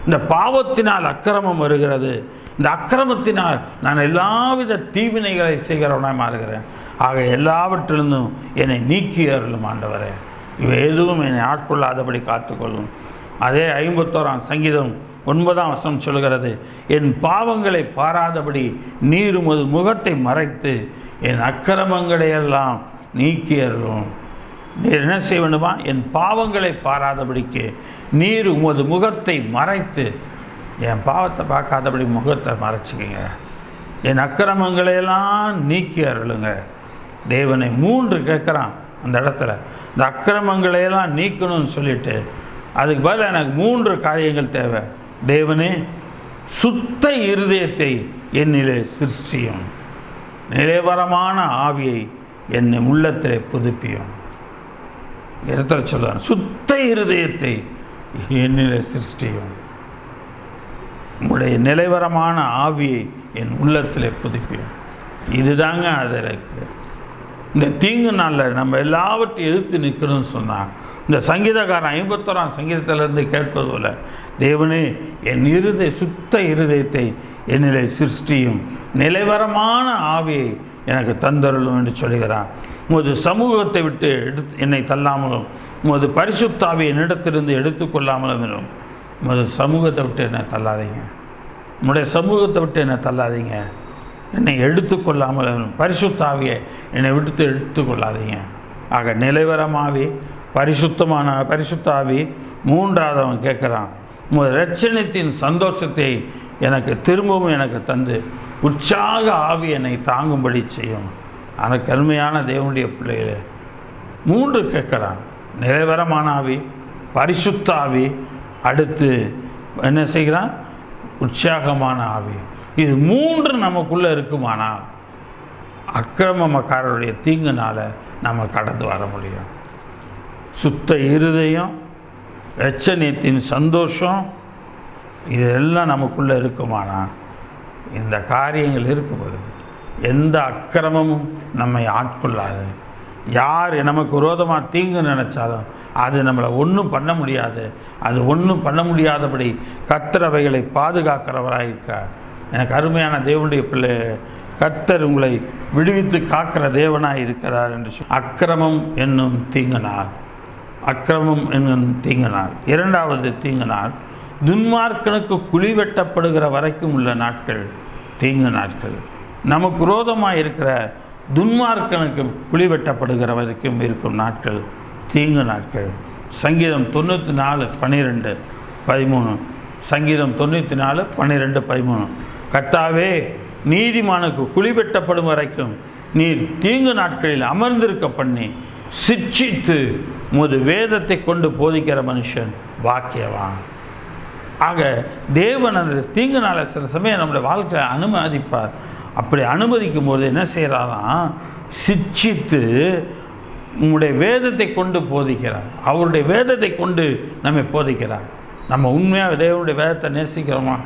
இந்த பாவத்தினால் அக்கிரமம் வருகிறது. இந்த அக்கிரமத்தினால் நான் எல்லாவித தீவினைகளை செய்கிறவனாக மாறுகிறேன். ஆக எல்லாவற்றிலிருந்தும் என்னை நீக்கி அருளும் ஆண்டவரே. இவை எதுவும் என்னை ஆட்கொள்ளாதபடி காத்துக்கொள்ளும். அதே 51ஆம் சங்கீதம் 9ஆம் வசனம் சொல்கிறது, என் பாவங்களை பாராதபடி நீர் உமது முகத்தை மறைத்து என் அக்கிரமங்களையெல்லாம் நீக்கி அருளும். நீர் என்ன செய்ய வேண்டுமா, என் பாவங்களை பாராதபடிக்கு நீர் உமது முகத்தை மறைத்து, என் பாவத்தை பார்க்காதபடி முகத்தை மறைச்சிக்கிங்க, என் அக்கிரமங்களையெல்லாம் நீக்கி அருளுங்க. தேவனை 3 கேட்குறான் அந்த இடத்துல. இந்த அக்கிரமங்களையெல்லாம் நீக்கணும்னு சொல்லிட்டு அதுக்கு பதில் எனக்கு 3 காரியங்கள் தேவை. தேவனே, சுத்த இருதயத்தை என்னிலே சிருஷ்டியும், நிலைவரமான ஆவியை என்னை உள்ளத்திலே புதுப்பியும். இடத்துல சொல்லுவார், சுத்த இருதயத்தை என்னிலே சிருஷ்டியும், உங்களுடைய நிலைவரமான ஆவியை என் உள்ளத்தில் புதுப்பியும். இதுதாங்க அதற்கு இந்த தீங்கு நாளில் நம்ம எல்லாவற்றையும் எதிர்த்து நிற்கணும்னு சொன்னால், இந்த சங்கீதக்காரன் 51ஆம் சங்கீதத்திலிருந்து கேட்பது போல, தேவனே என் சுத்த இருதயத்தை என்னிலே சிருஷ்டியும், நிலைவரமான ஆவியை எனக்கு தந்தருளும் என்று சொல்கிறான். உமது சமூகத்தை விட்டு என்னை தள்ளாமலும், உமது பரிசுத்தாவியை என்னிடத்திலிருந்து எடுத்துக்கொள்ளாமலும் எனும். உமது சமூகத்தை விட்டு என்னை தள்ளாதீங்க, உம்முடைய சமூகத்தை விட்டு என்னை தள்ளாதீங்க, என்னை எடுத்துக்கொள்ளாமல் பரிசுத்தாவியை என்னை விட்டு எடுத்துக்கொள்ளாதீங்க. ஆக நிலைவரமாகவே பரிசுத்தாவி. மூன்றாவதவன் கேட்குறான், உங்கள் இரட்சணத்தின் சந்தோஷத்தை எனக்கு திரும்பவும் எனக்கு தந்து உற்சாக ஆவி என்னை தாங்கும்படி செய்யும். எனக்கு அருமையான தேவனுடைய பிள்ளைகளே, 3 கேட்குறான். நிலைவரமான ஆவி, பரிசுத்தாவி, அடுத்து என்ன செய்கிறான், உற்சாகமான ஆவி. இது 3 நமக்குள்ளே இருக்குமானால் அக்கிரமக்காரருடைய தீங்குனால் நம்ம கடந்து வர முடியும். சுத்த இருதயம், இரட்சணியத்தின் சந்தோஷம், இதெல்லாம் நமக்குள்ளே இருக்குமானால் இந்த காரியங்கள் இருக்கும்போது எந்த அக்கிரமமும் நம்மை ஆட்கொள்ளாது. யார் நமக்கு விரோதமாக தீங்கு நினைச்சாலும் அது நம்மளை ஒன்றும் பண்ண முடியாது. அது ஒன்றும் பண்ண முடியாதபடி கர்த்தர் அவைகளை பாதுகாக்கிறவராக இருக்கிறார். எனக்கு அருமையான தேவனுடைய பிள்ளை, கர்த்தர் உங்களை விடுவித்து காக்கிற தேவனாக இருக்கிறார் என்று அக்கிரமம் என்னும் தீங்கினார். அக்கிரமம் என்னும் தீங்கினார். 2வது தீங்கினார், துன்மார்க்கனுக்கு குழி வெட்டப்படுகிற வரைக்கும் உள்ள நாட்கள் தீங்கு நாட்கள். நமக்கு விரோதமாக இருக்கிற துன்மார்க்கனுக்கு குழி வெட்டப்படுகிற வரைக்கும் இருக்கும் நாட்கள் தீங்கு நாட்கள். சங்கீதம் 94:12-13. சங்கீதம் 94:12-13. கர்த்தாவே, நீதிமானுக்கு குழி வெட்டப்படும் வரைக்கும் நீர் தீங்கு நாட்களில் அமர்ந்திருக்க பண்ணி சிட்சித்து உமது வேதத்தை கொண்டு போதிக்கிற மனுஷன் பாக்கியவான். ஆக தேவன் அந்த தீங்கு நாளை சில சமயம் நம்முடைய வாழ்க்கையை அனுமதிப்பார். அப்படி அனுமதிக்கும் போது என்ன செய்கிறாராம், சிட்சித்து உங்களுடைய வேதத்தை கொண்டு போதிக்கிறார். அவருடைய வேதத்தை கொண்டு நம்மை போதிக்கிறார். நம்ம உண்மையாக தேவனுடைய வேதத்தை நேசிக்கிறோமா?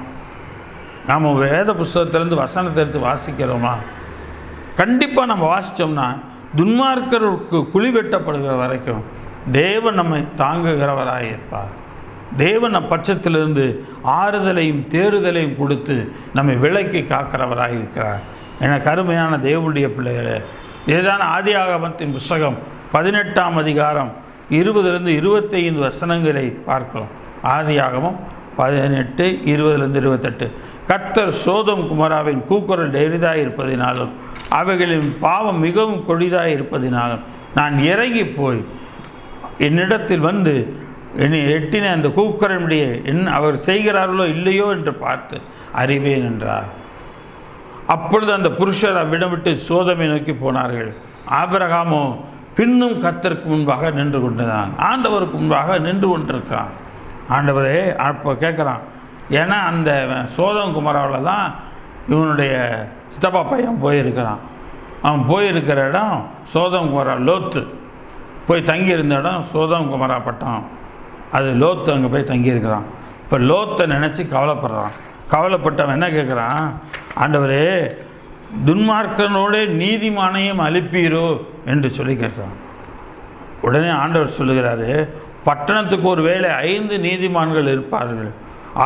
நாம் வேத புஸ்தகத்திலேருந்து வசனத்தை எடுத்து வாசிக்கிறோமா? கண்டிப்பாக நம்ம வாசித்தோம்னா துன்மார்க்கருக்கு குழி வெட்டப்படுகிற வரைக்கும் தேவன் நம்மை தாங்குகிறவராக இருப்பார். தேவன் நம் பட்சத்திலிருந்து ஆறுதலையும் தேறுதலையும் கொடுத்து நம்மை விலக்கி காக்கிறவராக இருக்கிறார். எனக்கு அருமையான தேவனுடைய பிள்ளைகளே, இதுதான் ஆதியாகமத்தின் புஸ்தகம் 18ஆம் அதிகாரம் 20-25 வசனங்களை பார்க்கிறோம். ஆதியாகமம் 18, 20-28. கர்த்தர் சோதம் குமராவின் கூக்குரல் எளிதாக இருப்பதினாலும் அவைகளின் பாவம் மிகவும் கொடிதாக இருப்பதினாலும் நான் இறங்கி போய் என்னிடத்தில் வந்து என்னை எட்டின அந்த கூக்குரலுடைய அவர் செய்கிறார்களோ இல்லையோ என்று பார்த்து அறிவேன் என்றார். அப்பொழுது அந்த புருஷர் அவ்விடம் விட்டு சோதமை நோக்கி போனார்கள். ஆபிரகாமோ பின்னும் கர்த்தருக்கு முன்பாக நின்று கொண்டுதான், ஆண்டவருக்கு முன்பாக நின்று கொண்டிருக்கான். ஆண்டவரே அப்போ கேட்குறான், ஏன்னா அந்த சோதம் குமராவில் தான் இவனுடைய சித்தப்பா பையன் போயிருக்கிறான். அவன் போயிருக்கிற இடம் சோதம் குமரா, லோத்து போய் தங்கியிருந்த இடம் சோதம் குமரா பட்டம். அது லோத்து அங்கே போய் தங்கியிருக்கிறான். இப்போ லோத்தை நினச்சி கவலைப்படுறான். கவலைப்பட்டவன் என்ன கேட்குறான், ஆண்டவரே துன்மார்க்கனோட நீதிமானையும் அழிப்பீரோ என்று சொல்லி கேட்குறான். உடனே ஆண்டவர் சொல்லுகிறாரு, பட்டணத்துக்கு ஒரு வேளை 5 நீதிமான்கள் இருப்பார்கள்,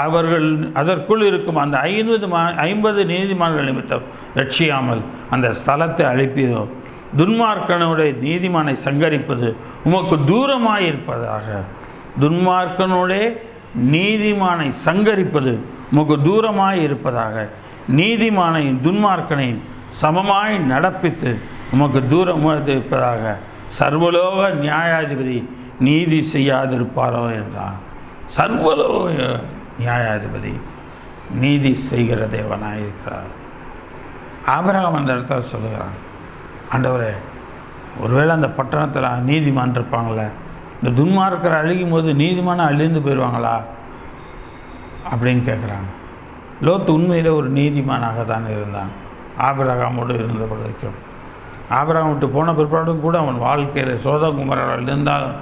அவர்கள் அதற்குள் இருக்கும் அந்த 50 நீதிமான்கள் நிமித்தம் ரட்சியாமல் அந்த ஸ்தலத்தை அழிப்பீரோ. துன்மார்க்கனுடைய நீதிமானை சங்கரிப்பது உமக்கு தூரமாக இருப்பதாக. துன்மார்க்கனுடைய நீதிமானை சங்கரிப்பது உமக்கு தூரமாக இருப்பதாக. நீதிமானையும் துன்மார்க்கனையும் சமமாய் நடப்பித்து உமக்கு தூரமாக இருப்பதாக. சர்வலோக நியாயாதிபதி நீதி செய்யாதிருப்பாரோ என்றார். சர்வலோக நியாயாதிபதி நீதி செய்கிற தேவனாக இருக்கிறார். ஆபிரகாம் அந்த இடத்துல சொல்லுகிறான், ஆண்டவரே ஒருவேளை அந்த பட்டணத்தில் நீதிமான் இருப்பாங்களே, இந்த துன்மார்க்கரை அழிக்கும் போது நீதிமான அழிந்து போயிடுவாங்களா அப்படின்னு கேட்குறாங்க. லோத்து உண்மையில் ஒரு நீதிமானாக தான் இருந்தான் ஆபிரகாமோடு இருந்த வரைக்கும். ஆபிரகாம் விட்டு போன பிற்பாடும் கூட அவன் வாழ்க்கையில் சோதம் குமரால் இருந்தாலும்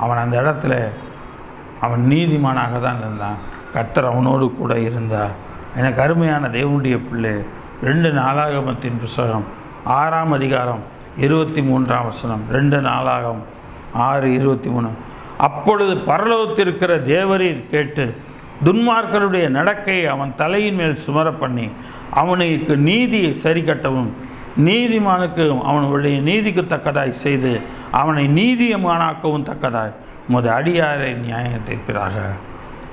அவன் அந்த இடத்துல அவன் நீதிமானாக தான் இருந்தான். கர்த்தர் அவனோடு கூட இருந்தார். எனக்கு அருமையான தேவனுடைய பிள்ளை, 2 நாளாகமத்தின் புத்தகம் 6ஆம் அதிகாரம் 23ஆம் வசனம், 2 நாளாகம் 6:23. அப்பொழுது பரலோகத்திற்கிற தேவரீர் கேட்டு துன்மார்க்கருடைய நடக்கையை அவன் தலையின் மேல் சுமர பண்ணி அவனுக்கு நீதியை சரி கட்டவும் நீதிமானுக்கு அவனுடைய நீதிக்கு தக்கதாய் செய்து அவனை நீதிமானாக்கவும் தக்கதாய் உமது அடியாரை நியாயம் தீர்ப்பீராக.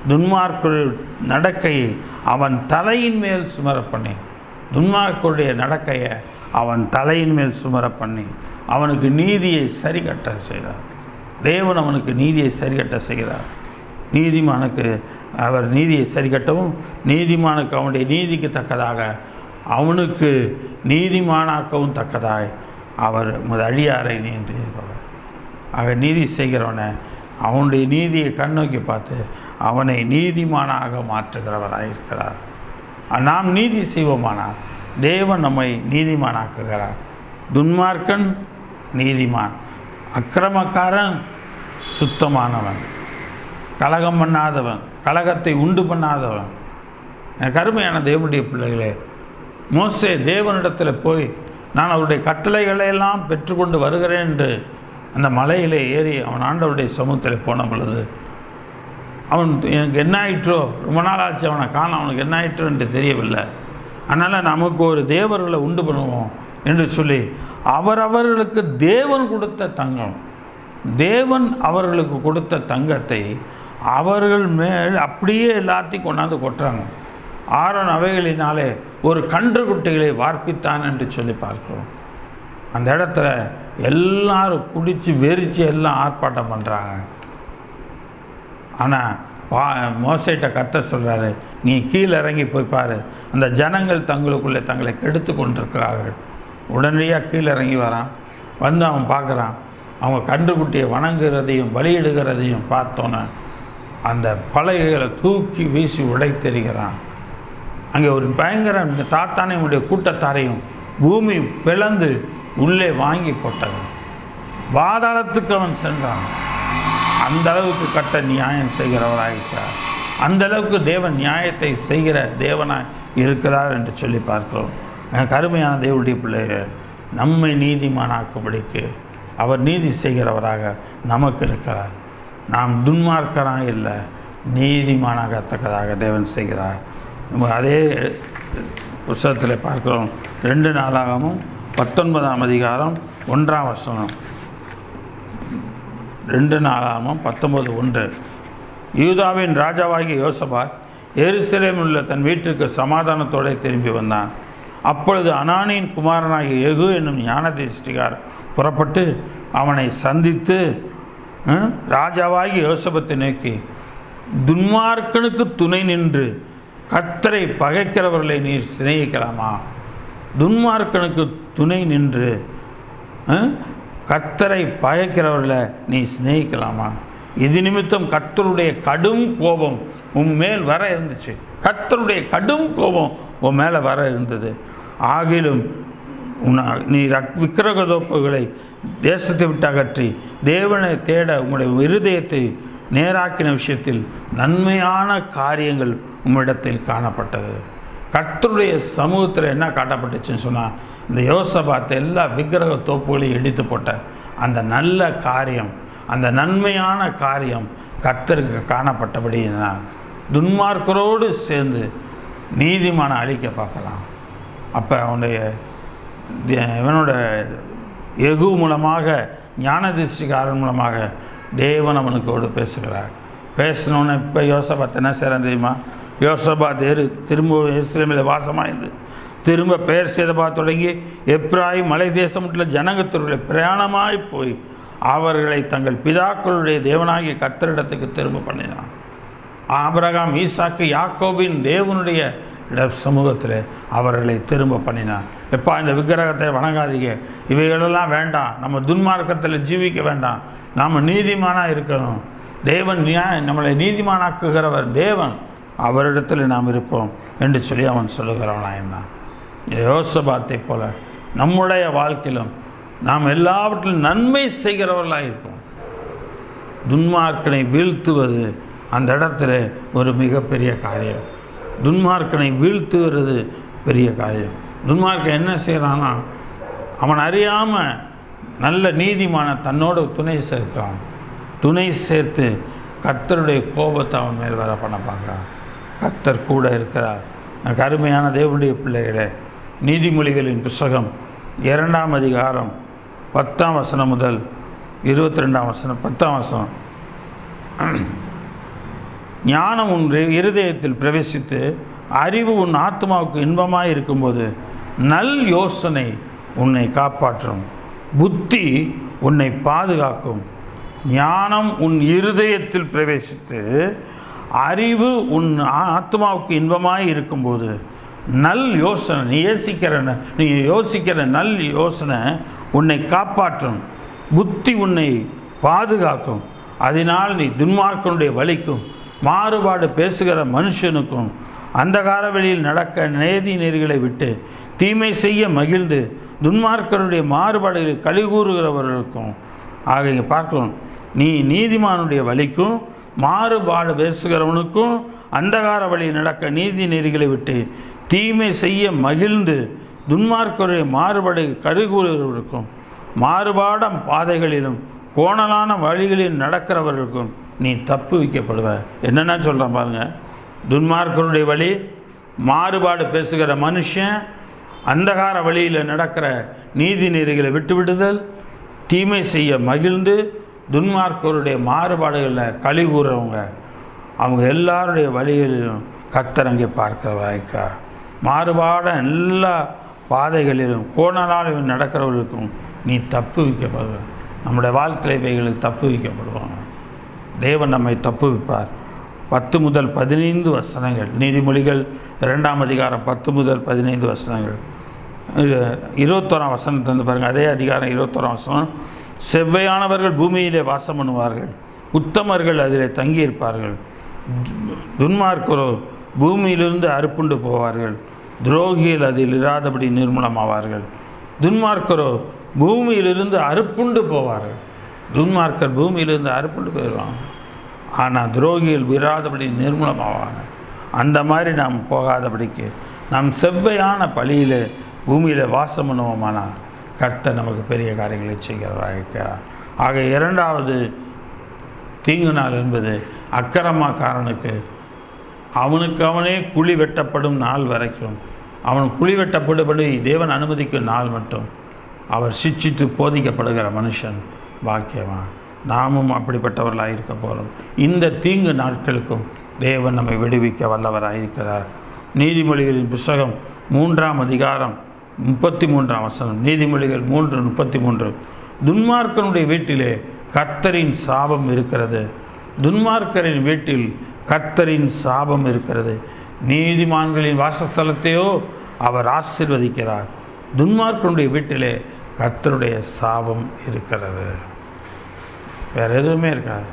துன்மார்க்கருடைய நடக்கையை அவன் தலையின் மேல் சுமர பண்ணி, துன்மார்க்கருடைய நடக்கையை அவன் தலையின் மேல் சுமர பண்ணி அவனுக்கு நீதியை சரி கட்ட செய்தார். தேவன் அவனுக்கு நீதியை சரி கட்ட செய்கிறார். நீதிமானுக்கு அவர் நீதியை சரி கட்டவும் நீதிமானுக்கு அவனுடைய நீதிக்கு தக்கதாக அவனுக்கு நீதிமானாக்கவும் தக்கதாய் அவர் உமது அடியாரை நியமிப்பார். ஆக நீதி செய்கிறவனை அவனுடைய நீதியை கண்ணோக்கி பார்த்து அவனை நீதிமானாக மாற்றுகிறவராயிருக்கிறார். நாம் நீதி செய்வோமானால் தேவன் நம்மை நீதிமானாக்குகிறார். துன்மார்க்கன் நீதிமான், அக்கிரமக்காரன் சுத்தமானவன், கலகம் பண்ணாதவன், கலகத்தை உண்டு பண்ணாதவன். கருமையான தேவனுடைய பிள்ளைகளே, மோசே தேவனிடத்தில் போய் நான் அவருடைய கட்டளைகளை எல்லாம் பெற்றுக்கொண்டு வருகிறேன் என்று அந்த மலையிலே ஏறி அவன் ஆண்டவருடைய சமூகத்தில் போன பொழுது அவன் எனக்கு என்ன ஆயிற்றோ, ரொம்ப நாள் ஆச்சு அவனை காண, அவனுக்கு என்ன ஆயிற்றோ என்று தெரியவில்லை. அதனால் நமக்கு ஒரு தேவர்களை உண்டு பண்ணுவோம் என்று சொல்லி அவரவர்களுக்கு தேவன் கொடுத்த தங்கம், தேவன் அவர்களுக்கு கொடுத்த தங்கத்தை அவர்கள் மேல் அப்படியே எல்லாத்தையும் கொண்டாந்து கொட்டுறாங்க. ஆரோன் அவைகளினாலே ஒரு கன்றுக்குட்டிகளை வார்ப்பித்தான் என்று சொல்லி பார்க்கிறோம். அந்த இடத்துல எல்லாரும் குடித்து வெறிச்சு எல்லாம் ஆர்ப்பாட்டம் பண்ணுறாங்க. ஆனால் மோசேட்ட கர்த்தர் சொல்கிறாரு, நீ கீழே இறங்கி போய் பாரு, அந்த ஜனங்கள் தங்களுக்குள்ளே தங்களை கெடுத்து கொண்டிருக்கிறார்கள். உடனடியாக கீழே இறங்கி வரான். வந்து அவன் பார்க்குறான், அவங்க கன்றுக்குட்டியை வணங்குகிறதையும் பலியிடுகிறதையும் பார்த்தோன்னே அந்த பலகைகளை தூக்கி வீசி உடைத்தெறிகிறான். அங்கே ஒரு பயங்கர தாத்தானையுடைய கூட்டத்தாரையும் பூமி பிளந்து உள்ளே வாங்கி போட்டது. பாதாளத்துக்கு அவன் சென்றான். அந்த அளவுக்கு கட்ட நியாயம் செய்கிறவராயிருக்கிறார். அந்த அளவுக்கு தேவன் நியாயத்தை செய்கிற தேவனாய் இருக்கிறார் என்று சொல்லி பார்க்கிறோம். கருமையான தேவனுடைய பிள்ளைகள், நம்மை நீதிமானாக்கும்படிக்கு அவர் நீதி செய்கிறவராக நமக்கு இருக்கிறார். நாம் துன்மார்க்கராக இல்லை, நீதிமானாகத்தக்கதாக தேவன் செய்கிறார். நம்ம அதே புத்தகத்தில் பார்க்கிறோம். 2 நாளாகமும் 19ஆம் அதிகாரம் 1ஆம் வசனம். 2 நாளாகமும் 19:1. யூதாவின் ராஜாவாகிய யோசபாத் எருசலேமில் உள்ள தன் வீட்டுக்கு சமாதானத்தோடு திரும்பி வந்தான். அப்பொழுது அனானியின் குமாரனாகிய யெகூ என்னும் ஞானதிஷ்டிகார் புறப்பட்டு அவனை சந்தித்து ராஜாவாகி யோசபத்தை நோக்கி, துன்மார்க்கனுக்கு துணை நின்று கர்த்தரை பகைக்கிறவர்களை நீர் சிநேகிக்கலாமா? துன்மார்க்கனுக்கு துணை நின்று கர்த்தரை பகைக்கிறவர்களை நீ சிநேகிக்கலாமா? இது நிமித்தம் கர்த்தருடைய கடும் கோபம் உன் மேல் வர இருந்துச்சு. கர்த்தருடைய கடும் கோபம் உன் மேலே வர இருந்தது. ஆகிலும் நீ விக்கிரக தோப்புகளை தேசத்தை விட்டு அகற்றி தேவனை தேட உங்களுடைய இருதயத்தை நேராக்கின விஷயத்தில் நன்மையான காரியங்கள் உம்மிடத்தில் காணப்பட்டது. கர்த்தருடைய சமூகத்தில் என்ன காட்டப்பட்டுச்சுன்னு சொன்னால், இந்த யோசபாத்தை எல்லா விக்கிரக தோப்புகளையும் இடித்து போட்ட அந்த நல்ல காரியம், அந்த நன்மையான காரியம் கர்த்தருக்கு காணப்பட்டபடினா துன்மார்க்கரோடு சேர்ந்து நீதிமான அழிக்க பார்க்கலாம். அப்போ இவனோட யெகூ மூலமாக ஞானதிஷ்டிகாரன் மூலமாக தேவன் அவனுக்கோடு பேசுகிறார். பேசினோன்னு இப்போ யோசபாத் என்ன செய்கிறான் தெரியுமா? யோசபாத் திரும்ப எருசலேமில் வாசமாயிருந்து திரும்ப பெயர் சேதபா தொடங்கி எப்ராயிம் மலை தேசம் உள்ள ஜனங்கத்திற்குள்ளே பிரயாணமாய் போய் அவர்களை தங்கள் பிதாக்களுடைய தேவனாகிய கர்த்தரிடத்துக்கு திரும்ப பண்ணினான். ஆபிரகாம், ஈசாக்கு, யாக்கோபின் தேவனுடைய சமூகத்தில் அவர்களை திரும்ப பண்ணினான். எப்பா, இந்த விக்கிரகத்தை வணங்காதீங்க, இவைகளெல்லாம் வேண்டாம், நம்ம துன்மார்க்கத்தில் ஜீவிக்க வேண்டாம், நாம் நீதிமானாக இருக்கணும், தேவன் நம்மளை நீதிமானாக்குகிறவர் தேவன், அவரிடத்தில் நாம் இருப்போம் என்று சொல்லி அவன் சொல்லுகிறவனாயிருந்தான். யோசபாத்தை போல நம்முடைய வாழ்க்கையிலும் நாம் எல்லாவற்றிலும் நன்மை செய்கிறவர்களாக இருப்போம். துன்மார்க்கனை வீழ்த்துவது அந்த இடத்துல ஒரு மிகப்பெரிய காரியம். துன்மார்க்கனை வீழ்த்துவது பெரிய காரியம். துன்மார்க்கன் என்ன செய்கிறான்னா, அவன் அறியாமல் நல்ல நீதிமான தன்னோடு துணை சேர்க்கிறான். துணை சேர்த்து கர்த்தருடைய கோபத்தை அவன் மேல் வர பண்ண பார்க்குறான். கர்த்தர் கூட இருக்கிறார். அருமையான தேவனுடைய பிள்ளைகளே, நீதிமொழிகளின் புஸ்தகம் 2ஆம் அதிகாரம் 10ஆம் வசனம் முதல் 22ஆம் வசனம் 10ஆம் வசனம். ஞானம் உன் இருதயத்தில் பிரவேசித்து அறிவு உன் ஆத்மாவுக்கு இன்பமாக இருக்கும்போது நல் யோசனை உன்னை காப்பாற்றும், புத்தி உன்னை பாதுகாக்கும். ஞானம் உன் இருதயத்தில் பிரவேசித்து அறிவு உன் ஆத்மாவுக்கு இன்பமாக இருக்கும்போது நல் யோசனை, நீ யோசிக்கிற நல் யோசனை உன்னை காப்பாற்றும், புத்தி உன்னை பாதுகாக்கும். அதனால் நீ துன்மார்க்கனுடைய வழிக்கும் மாறுபாடு பேசுகிற மனுஷனுக்கும் அந்தகார வெளியில் நடக்க நேதி நெறிகளை விட்டு தீமை செய்ய மகிழ்ந்து துன்மார்க்கருடைய மாறுபாடுகளை கலிகூறுகிறவர்களுக்கும். ஆக இங்கே பார்க்கலாம், நீ நீதிமானுடைய வழிக்கும் மாறுபாடு பேசுகிறவனுக்கும் அந்தகார வழியில் நடக்க நீதி நெறிகளை விட்டு தீமை செய்ய மகிழ்ந்து துன்மார்க்கருடைய மாறுபாடு கலிகூறுகிறவர்களுக்கும் மாறுபாடம் பாதைகளிலும் கோணலான வழிகளில் நடக்கிறவர்களுக்கும் நீ தப்பு வைக்கப்படுவ. என்னென்ன சொல்கிறேன் பாருங்கள். துன்மார்க்கருடைய வழி, மாறுபாடு பேசுகிற மனுஷன், அந்தகார வழியில் நடக்கிற நீதி நெறிகளை விட்டுவிடுதல், தீமை செய்ய மகிழ்ந்து துன்மார்க்கருடைய மாறுபாடுகளில் களி கூறுறவங்க, அவங்க எல்லாருடைய வழிகளிலும் கர்த்தர் அங்கே பார்க்கிறவராயிருக்கா. மாறுபாட எல்லா பாதைகளிலும் கோணலாலும் நடக்கிறவர்களுக்கும் நீ தப்பு வைக்கப்படுவ. நம்முடைய வாழ்க்கை இவைகளுக்கு தப்பு வைக்கப்படுவாங்க. தேவன் நம்மை தப்பு வைப்பார். 10 முதல் 15 வசனங்கள், நீதிமொழிகள் 2ஆம் அதிகாரம் 10 முதல் 15 வசனங்கள். 21ஆம் வசனத்தை வந்து பாருங்கள். அதே அதிகாரம் 21ஆம் வசனம். செவ்வையானவர்கள் பூமியிலே வாசம் பண்ணுவார்கள், உத்தமர்கள் அதிலே தங்கியிருப்பார்கள். துன்மார்க்கரோ பூமியிலிருந்து அறுப்புண்டு போவார்கள், துரோகிகள் அதில் இராதபடி நிர்மூலமாவார்கள். துன்மார்க்கரோ பூமியிலிருந்து அறுப்புண்டு போவார்கள். துன்மார்க்கர் பூமியிலிருந்து அறுப்புண்டு போயிடுவாங்க, ஆனால் துரோகிகள் விராதபடி நிர்மூலமாவாங்க. அந்த மாதிரி நாம் போகாதபடிக்கு நாம் செவ்வையான பழியில் பூமியில் வாசம் பண்ணுவோமானால் கர்த்தர் நமக்கு பெரிய காரியங்களை செய்கிறவராக. ஆக 2வது தீங்கு நாள் என்பது அக்கிரமக்காரனுக்கு அவனுக்கு அவனே குழி வெட்டப்படும் நாள் வரைக்கும், அவன் குழி வெட்டப்படும்படி தேவன் அனுமதிக்கும் நாள் மட்டும் அவர் சிட்சித்து போதிக்கப்படுகிற மனுஷன் பாக்கியவான். நாமும் அப்படிப்பட்டவர்களாக இருக்க போகிறோம். இந்த தீங்கு நாட்களுக்கும் தேவன் நம்மை விடுவிக்க வல்லவராயிருக்கிறார். நீதிமொழிகளின் புஸ்தகம் 3ஆம் அதிகாரம் 33ஆம் வசனம். நீதிமொழிகள் 3:33. துன்மார்க்கனுடைய வீட்டிலே கர்த்தரின் சாபம் இருக்கிறது, துன்மார்க்கரின் வீட்டில் கர்த்தரின் சாபம் இருக்கிறது. நீதிமான்களின் வாசஸ்தலத்தையோ அவர் ஆசீர்வதிக்கிறார், துன்மார்க்கனுடைய வீட்டிலே கர்த்தருடைய சாபம் இருக்கிறது. வேறு எதுவுமே இருக்காது.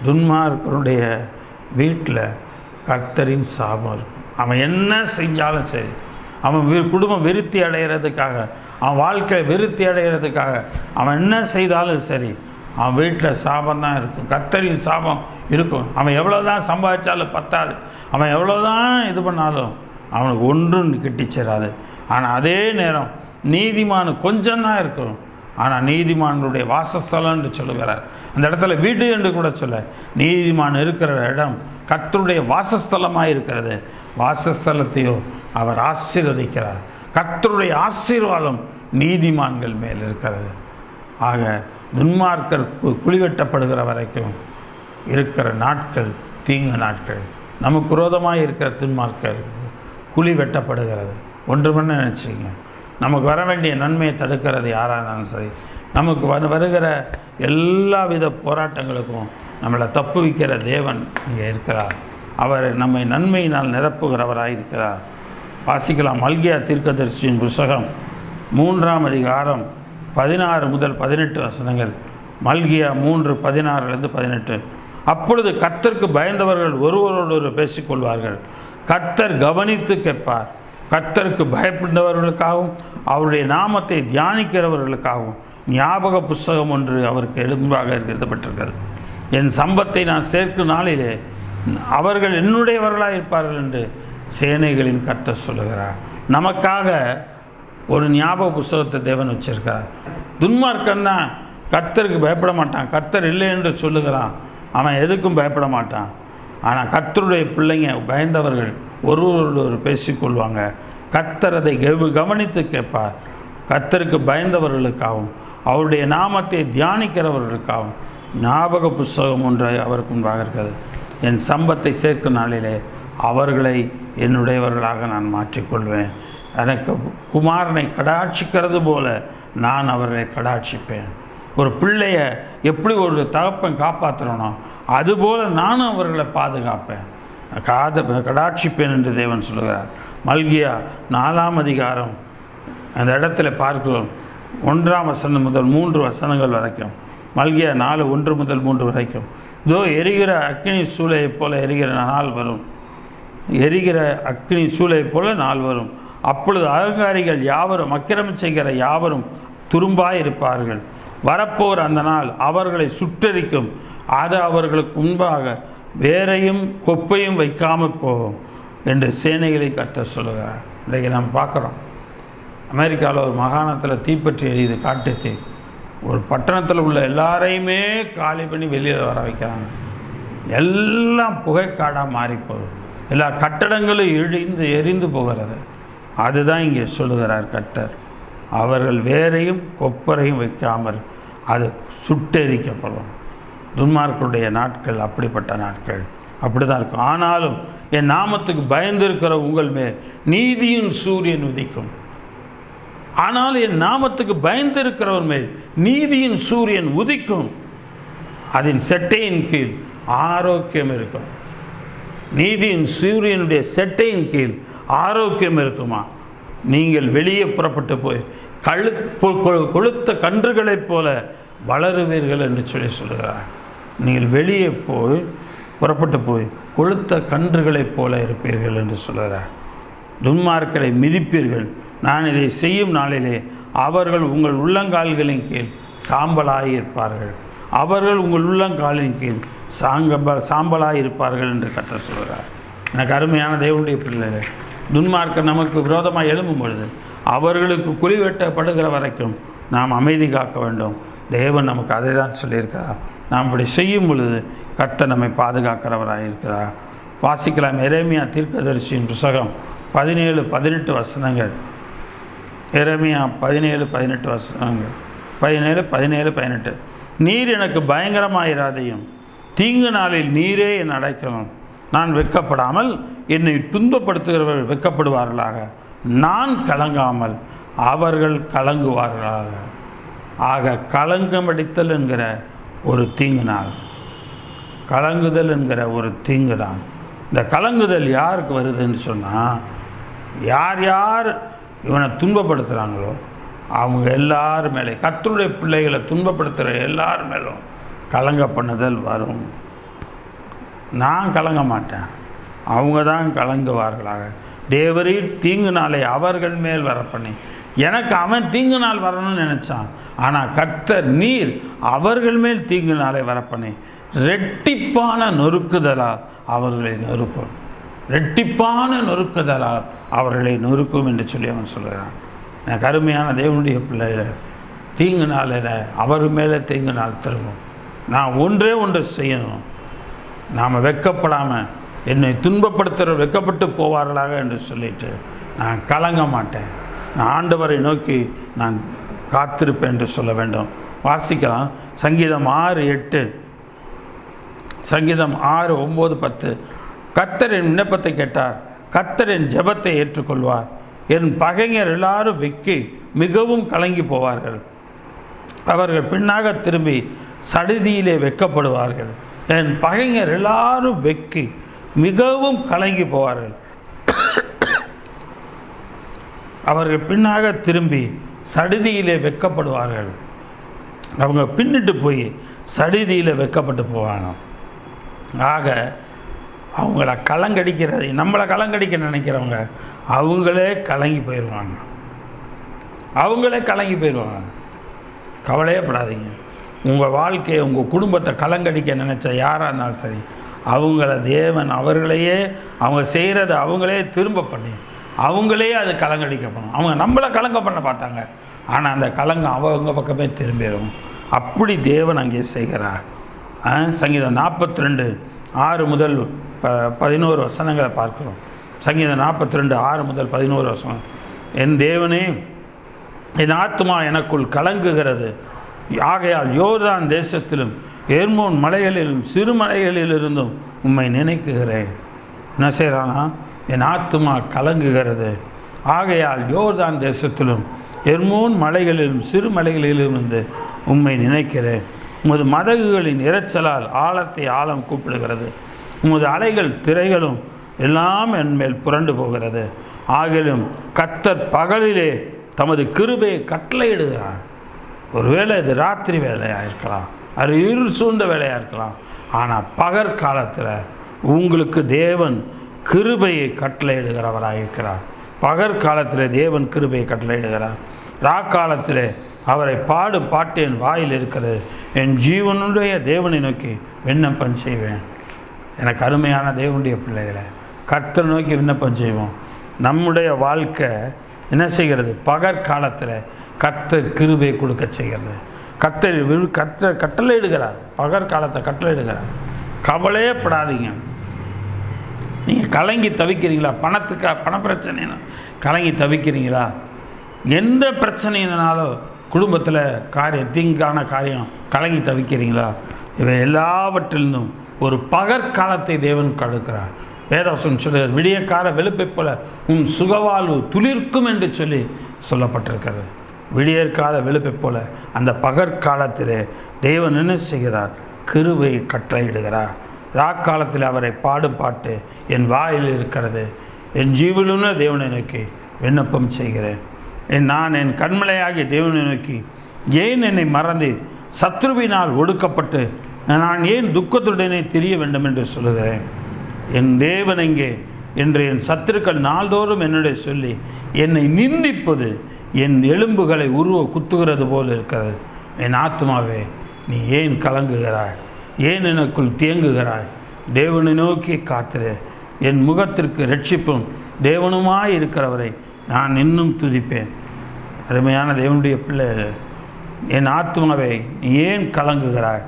துன்மார்க்கனுடைய வீட்டில் கர்த்தரின் சாபம் இருக்கும். அவன் என்ன செஞ்சாலும் சரி, அவன் குடும்பம் விருத்தி அடைகிறதுக்காக, அவன் வாழ்க்கையை விருத்தி அடைகிறதுக்காக அவன் என்ன செய்தாலும் சரி, அவன் வீட்டில் சாபம் தான் இருக்கும், கர்த்தரின் சாபம் இருக்கும். அவன் எவ்வளோ தான் சம்பாதிச்சாலும் பத்தாது, அவன் எவ்வளோ தான் இது பண்ணாலும் அவனுக்கு ஒன்றும் கிட்டிச்சிடாது. ஆனால் அதே நேரம் நீதிமானு கொஞ்சம் தான் இருக்கும். ஆனால் நீதிமானுடைய வாசஸ்தலம் என்று சொல்லுகிறார். அந்த இடத்துல வீடு என்று கூட சொல்ல, நீதிமான் இருக்கிற இடம் கர்த்தருடைய வாசஸ்தலமாக இருக்கிறது. வாசஸ்தலத்தையோ அவர் ஆசீர்வதிக்கிறார். கர்த்தருடைய ஆசீர்வாதம் நீதிமான்கள் மேல் இருக்கிறது. ஆக துன்மார்க்கர் குழிவெட்டப்படுகிற வரைக்கும் இருக்கிற நாட்கள் தீங்கு நாட்கள். நமக்கு விரோதமாக இருக்கிற துன்மார்க்கர் குழி வெட்டப்படுகிறது. ஒன்று பண்ண நினச்சிங்க, நமக்கு வர வேண்டிய நன்மையை தடுக்கிறது யாராக இருந்தாலும் சரி, நமக்கு வருகிற எல்லா வித போராட்டங்களுக்கும் நம்மளை தப்புவிக்கிற தேவன் இங்கே இருக்கிறார். அவர் நம்மை நன்மையினால் நிரப்புகிறவராக இருக்கிறார். வாசிக்கலாம். மல்கியா தீர்க்கதரிசியின் புஸ்தகம் 3ஆம் அதிகாரம் 16 முதல் 18 வசனங்கள். மல்கியா 3:16-18. அப்பொழுது கர்த்தருக்கு பயந்தவர்கள் ஒருவரோடு பேசிக்கொள்வார்கள், கர்த்தர் கவனித்து கேட்பார். கர்த்தருக்கு பயப்படுந்தவர்களுக்காகவும் அவருடைய நாமத்தை தியானிக்கிறவர்களுக்காகவும் ஞாபக புஸ்தகம் ஒன்று அவருக்கு எழும்பாக எழுதப்பட்டிருக்கிறது. என் சம்பத்தை நான் சேர்க்கும் நாளிலே அவர்கள் என்னுடையவர்களாக இருப்பார்கள் என்று சேனைகளின் கர்த்தர் சொல்லுகிறார். நமக்காக ஒரு ஞாபக புஸ்தகத்தை தேவன் வச்சிருக்கார். துன்மார்க்கன் தான் கர்த்தருக்கு பயப்பட மாட்டான், கர்த்தர் இல்லை என்று சொல்லுகிறான், அவன் எதுக்கும் பயப்பட மாட்டான். ஆனால் கர்த்தருடைய பிள்ளைங்க பயந்தவர்கள் ஒருவரோடு பேசிக்கொள்வாங்க. கர்த்தர் அதை கவனித்து கேட்பார். கர்த்தருக்கு பயந்தவர்களுக்காகவும் அவருடைய நாமத்தை தியானிக்கிறவர்களுக்காகவும் ஞாபக புஸ்தகம் ஒன்றை அவருக்கு முன்பாக இருக்கிறது. என் சம்பத்தை சேர்க்கும் நாளிலே அவர்களை என்னுடையவர்களாக நான் மாற்றிக்கொள்வேன். எனக்கு குமாரனை கடாட்சிக்கிறது போல நான் அவர்களை கடாட்சிப்பேன். ஒரு பிள்ளைய எப்படி ஒரு தகப்பன் காப்பாற்றுறனோ அதுபோல் நானும் அவர்களை பாதுகாப்பேன், கடாட்சிப்பேன் என்று தேவன் சொல்லுகிறார். மல்கியா 4ஆம் அதிகாரம் அந்த இடத்துல பார்க்கிறோம். 1ஆம் வசனம் முதல் 3 வசனங்கள் வரைக்கும். மல்கியா 4:1 முதல் 3 வரைக்கும். இதோ எரிகிற அக்கினி சூளையைப் போல எரிகிற நாள் வரும், எரிகிற அக்கினி சூளையைப் போல நாள் வரும். அப்பொழுது அகங்காரிகள் யாவரும் அக்கிரமம் செய்கிற யாவரும் துரும்பாய் இருப்பார்கள். வரப்போர் அந்த நாள் அவர்களை சுட்டரிக்கும், அது அவர்களுக்கு முன்பாக வேரையும் கொப்பையும் வைக்காமல் போகும் என்று சேனைகளை கர்த்தர் சொல்லுகிறார். இன்றைக்கு நாம் பார்க்குறோம், அமெரிக்காவில் ஒரு மாகாணத்தில் தீப்பற்றி எரியுது, காட்டு தீ. ஒரு பட்டணத்தில் உள்ள எல்லாரையுமே காலி பண்ணி வெளியில் வர வைக்கிறாங்க. எல்லாம் புகைக்காடாக மாறிப்போகுது, எல்லா கட்டடங்களும் எரிந்து போகிறது. அதுதான் இங்கே சொல்லுகிறார் கர்த்தர். அவர்கள் வேரையும் கொப்பரையும் வைக்காமல் அது சுட்டெரிக்கப்படும். துன்மார்க்கருடைய நாட்கள் அப்படிப்பட்ட நாட்கள், அப்படி தான் இருக்கும். ஆனாலும் என் நாமத்துக்கு பயந்திருக்கிற உங்கள் மேல் நீதியின் சூரியன் உதிக்கும். ஆனால் என் நாமத்துக்கு பயந்திருக்கிறவர் மேல் நீதியின் சூரியன் உதிக்கும், அதன் செட்டையின் கீழ் ஆரோக்கியம் இருக்கும். நீதியின் சூரியனுடைய செட்டையின் கீழ் ஆரோக்கியம் இருக்குமா? நீங்கள் வெளியே புறப்பட்டு போய் கொளுத்த கன்றுகளைப் போல வளருவீர்கள் என்று சொல்லுகிறார். நீங்கள் வெளியே போய் புறப்பட்டு போய் கொளுத்த கன்றுகளைப் போல இருப்பீர்கள் என்று சொல்லுகிறார். துன்மார்க்கரை மிதிப்பீர்கள். நான் இதை செய்யும் நாளிலே அவர்கள் உங்கள் உள்ளங்கால்களின் கீழ் சாம்பலாகி இருப்பார்கள். அவர்கள் உங்கள் உள்ளங்காலின் கீழ் சாம்பலாகி இருப்பார்கள் என்று கர்த்தர் சொல்கிறார். எனக்கு அருமையான தேவனுடைய பிள்ளைகளே, துன்மார்க்கர் நமக்கு விரோதமாக எழும்பும் பொழுது அவர்களுக்கு குழி வெட்டப்படுகிற வரைக்கும் நாம் அமைதி காக்க வேண்டும். தேவன் நமக்கு அதை தான் சொல்லியிருக்கிறார். நாம் இப்படி செய்யும் பொழுது கர்த்தர் நம்மை பாதுகாக்கிறவராக இருக்கிறார். வாசிக்கலாம். எரேமியா தீர்க்கதரிசியின் புத்தகம் 17-18 வசனங்கள். எரேமியா 17-18 வசனங்கள். 17-18. நீர் எனக்கு பயங்கரமாயிராதையும், தீங்கு நாளில் நீரே என் அடைக்கலம். நான் வெட்கப்படாமல் என்னை துன்பப்படுத்துகிறவர்கள் வெட்கப்படுவார்களாக, நான் கலங்காமல் அவர்கள் கலங்குவார்களாக. ஆக கலங்கமடித்தல் என்கிற ஒரு தீங்கு நாள், கலங்குதல் என்கிற ஒரு தீங்கு நாள். இந்த கலங்குதல் யாருக்கு வருதுன்னு சொன்னால், யார் யார் இவனை துன்பப்படுத்துகிறாங்களோ அவங்க எல்லார் மேலே, கர்த்தருடைய பிள்ளைகளை துன்பப்படுத்துகிற எல்லார் மேலும் கலங்க பண்ணுதல் வரும். நான் கலங்க மாட்டேன், அவங்க தான் கலங்குவார்களாக. தேவரீர் தீங்கு நாளை அவர்கள் மேல் வர பண்ணி, எனக்கு அவன் தீங்கு நாள் வரணும்னு நினச்சான், ஆனால் கர்த்தர் நீர் அவர்கள் மேல் தீங்கு நாளை வர பண்ணி ரெட்டிப்பான நொறுக்குதலால் அவர்களை நொறுக்கும், ரெட்டிப்பான நொறுக்குதலால் அவர்களை நொறுக்கும் என்று சொல்லி அவன் சொல்கிறான். எனக்கு அருமையான தேவனுடைய பிள்ளைகள், தீங்கு நாளில் அவர் மேலே தீங்கு நாள் திரும்பும். நான் ஒன்றே ஒன்று செய்யணும், நாம் வெட்கப்படாமல் என்னை துன்பப்படுத்துகிற வெட்கப்பட்டு போவார்களாக என்று சொல்லிட்டு நான் கலங்க மாட்டேன், நான் ஆண்டவரை நோக்கி நான் காத்திருப்பேன் என்று சொல்ல வேண்டும். வாசிக்கலாம். சங்கீதம் 6:8, சங்கீதம் 6:9-10. கர்த்தர் என் விண்ணப்பத்தை கேட்டார், கர்த்தர் என் ஜெபத்தை ஏற்றுக்கொள்வார். என் பகைஞர் எல்லாரும் வெக்கி மிகவும் கலங்கி போவார்கள். அவர்கள் பின்னாக திரும்பி சடுதியிலே வெட்கப்படுவார்கள். என் பகைஞர் எல்லாரும் வெக்கி மிகவும் கலங்கி போவார்கள். அவர்கள் பின்னாக திரும்பி சடுதியிலே வெட்கப்படுவார்கள். அவங்க பின்னிட்டு போய் சடுதியில் வெட்கப்பட்டு போவாங்க. ஆக அவங்கள கலங்கடிக்கிறது, நம்மளை கலங்கடிக்க நினைக்கிறவங்க அவங்களே கலங்கி போயிடுவாங்க, அவங்களே கலங்கி போயிடுவாங்க. கவலையே படாதீங்க. உங்கள் வாழ்க்கையை, உங்கள் குடும்பத்தை கலங்கடிக்க நினச்ச யாராக இருந்தாலும் சரி, அவங்கள தேவன் அவர்களையே அவங்க செய்கிறத அவங்களே திரும்ப பண்ணி அவங்களே அது கலங்கடிக்க பண்ணும். அவங்க நம்மளை கலங்க பண்ண பார்த்தாங்க, ஆனால் அந்த கலங்கம் அவங்க பக்கமே திரும்பிடும். அப்படி தேவன் அங்கே செய்கிறார். சங்கீதம் 42 6 முதல் 11 வசனங்களை பார்க்கிறோம். சங்கீதம் 42 6 முதல் 11 வசனம். என் தேவனே, என் ஆத்மா எனக்குள் கலங்குகிறது, ஆகையால் யோர்தான் தேசத்திலும் எர்மோன் மலைகளிலும் சிறு மலைகளிலிருந்தும் உம்மை நினைக்குகிறேன். என்ன செய்கிறானா? என் ஆத்மா கலங்குகிறது, ஆகையால் யோர்தான் தேசத்திலும் எர்மோன் மலைகளிலும் சிறு மலைகளிலிருந்து உம்மை நினைக்கிறேன். உமது மதகுகளின் இரைச்சலால் ஆழத்தை ஆழம் கூப்பிடுகிறது, உமது அலைகள் திரைகளும் எல்லாம் என் மேல் புரண்டு போகிறது. ஆகிலும் கர்த்தர் பகலிலே தமது கிருபையை கட்டளையிடுகிறார். ஒருவேளை இது ராத்திரி வேலையாக இருக்கலாம், அது இருள் சூழ்ந்த வேலையாக இருக்கலாம், ஆனால் பகற்காலத்தில் உங்களுக்கு தேவன் கிருபையை கட்டளையிடுகிறவராக இருக்கிறார். பகற்காலத்தில் தேவன் கிருபையை கட்டளையிடுகிறார். ராக்காலத்தில் அவரை பாடும் பாட்டு என் வாயில் இருக்கிறது. என் ஜீவனுடைய தேவனை நோக்கி விண்ணப்பம் செய்வேன். எனக்கு அருமையான தேவனுடைய பிள்ளைகளை, கர்த்தரை நோக்கி விண்ணப்பம் செய்வோம். நம்முடைய வாழ்க்கை என்ன செய்கிறது? பகற்காலத்தில் கர்த்தர் கிருபை கொடுக்க செய்கிறது. கர்த்தர் கட்டளையிடுகிறார், பகற்காலத்தை கட்டளையிடுகிறார். கவலையே படாதீங்க. நீங்கள் கலங்கி தவிக்கிறீங்களா? பண பிரச்சனைனா கலங்கி தவிக்கிறீங்களா? எந்த பிரச்சனைனாலும் குடும்பத்தில் தீங்கான காரியம் கலங்கி தவிக்கிறீங்களா? இவை எல்லாவற்றிலும் ஒரு பகற்காலத்தை தேவன் கொடுக்கிறார். வேதவசனம் சொல்லுகிறது, விடியற்கால வெளுப்பை போல உன் சுகவாழ்வு துளிர்க்கும் என்று சொல்லப்பட்டிருக்கிறது. விடியற்கால வெளுப்பை போல அந்த பகற்காலத்திலே தேவன் என்ன செய்கிறார்? கிருபை கட்டளையிடுகிறார். ராக்காலத்தில் அவரை பாடும் பாட்டு என் வாயில் இருக்கிறது. என் ஜீவனுள்ள தேவனை நோக்கி விண்ணப்பம் செய்கிறேன். நான் என் கண்மலையாகிய தேவனை நோக்கி, ஏன் என்னை மறந்தீர்? சத்ருவினால் ஒடுக்கப்பட்டு நான் ஏன் துக்கத்துடனே தெரிய வேண்டும் என்று சொல்லுகிறேன். என் தேவன் எங்கே என்று என் சத்துருக்கள் நாள்தோறும் என்னுடைய சொல்லி என்னை நிந்திப்பது என் எலும்புகளை குத்துகிறது போல் இருக்கிறது. என் ஆத்மாவே, நீ ஏன் கலங்குகிறாய்? ஏன் எனக்குள் தேங்குகிறாய்? தேவனை நோக்கி காத்திரு. என் முகத்திற்கு இரட்சிப்பும் தேவனுமாய் இருக்கிறவரை நான் இன்னும் துதிப்பேன். அருமையான தேவனுடைய பிள்ளைகள், என் ஆத்மாவே, நீ ஏன் கலங்குகிறாய்?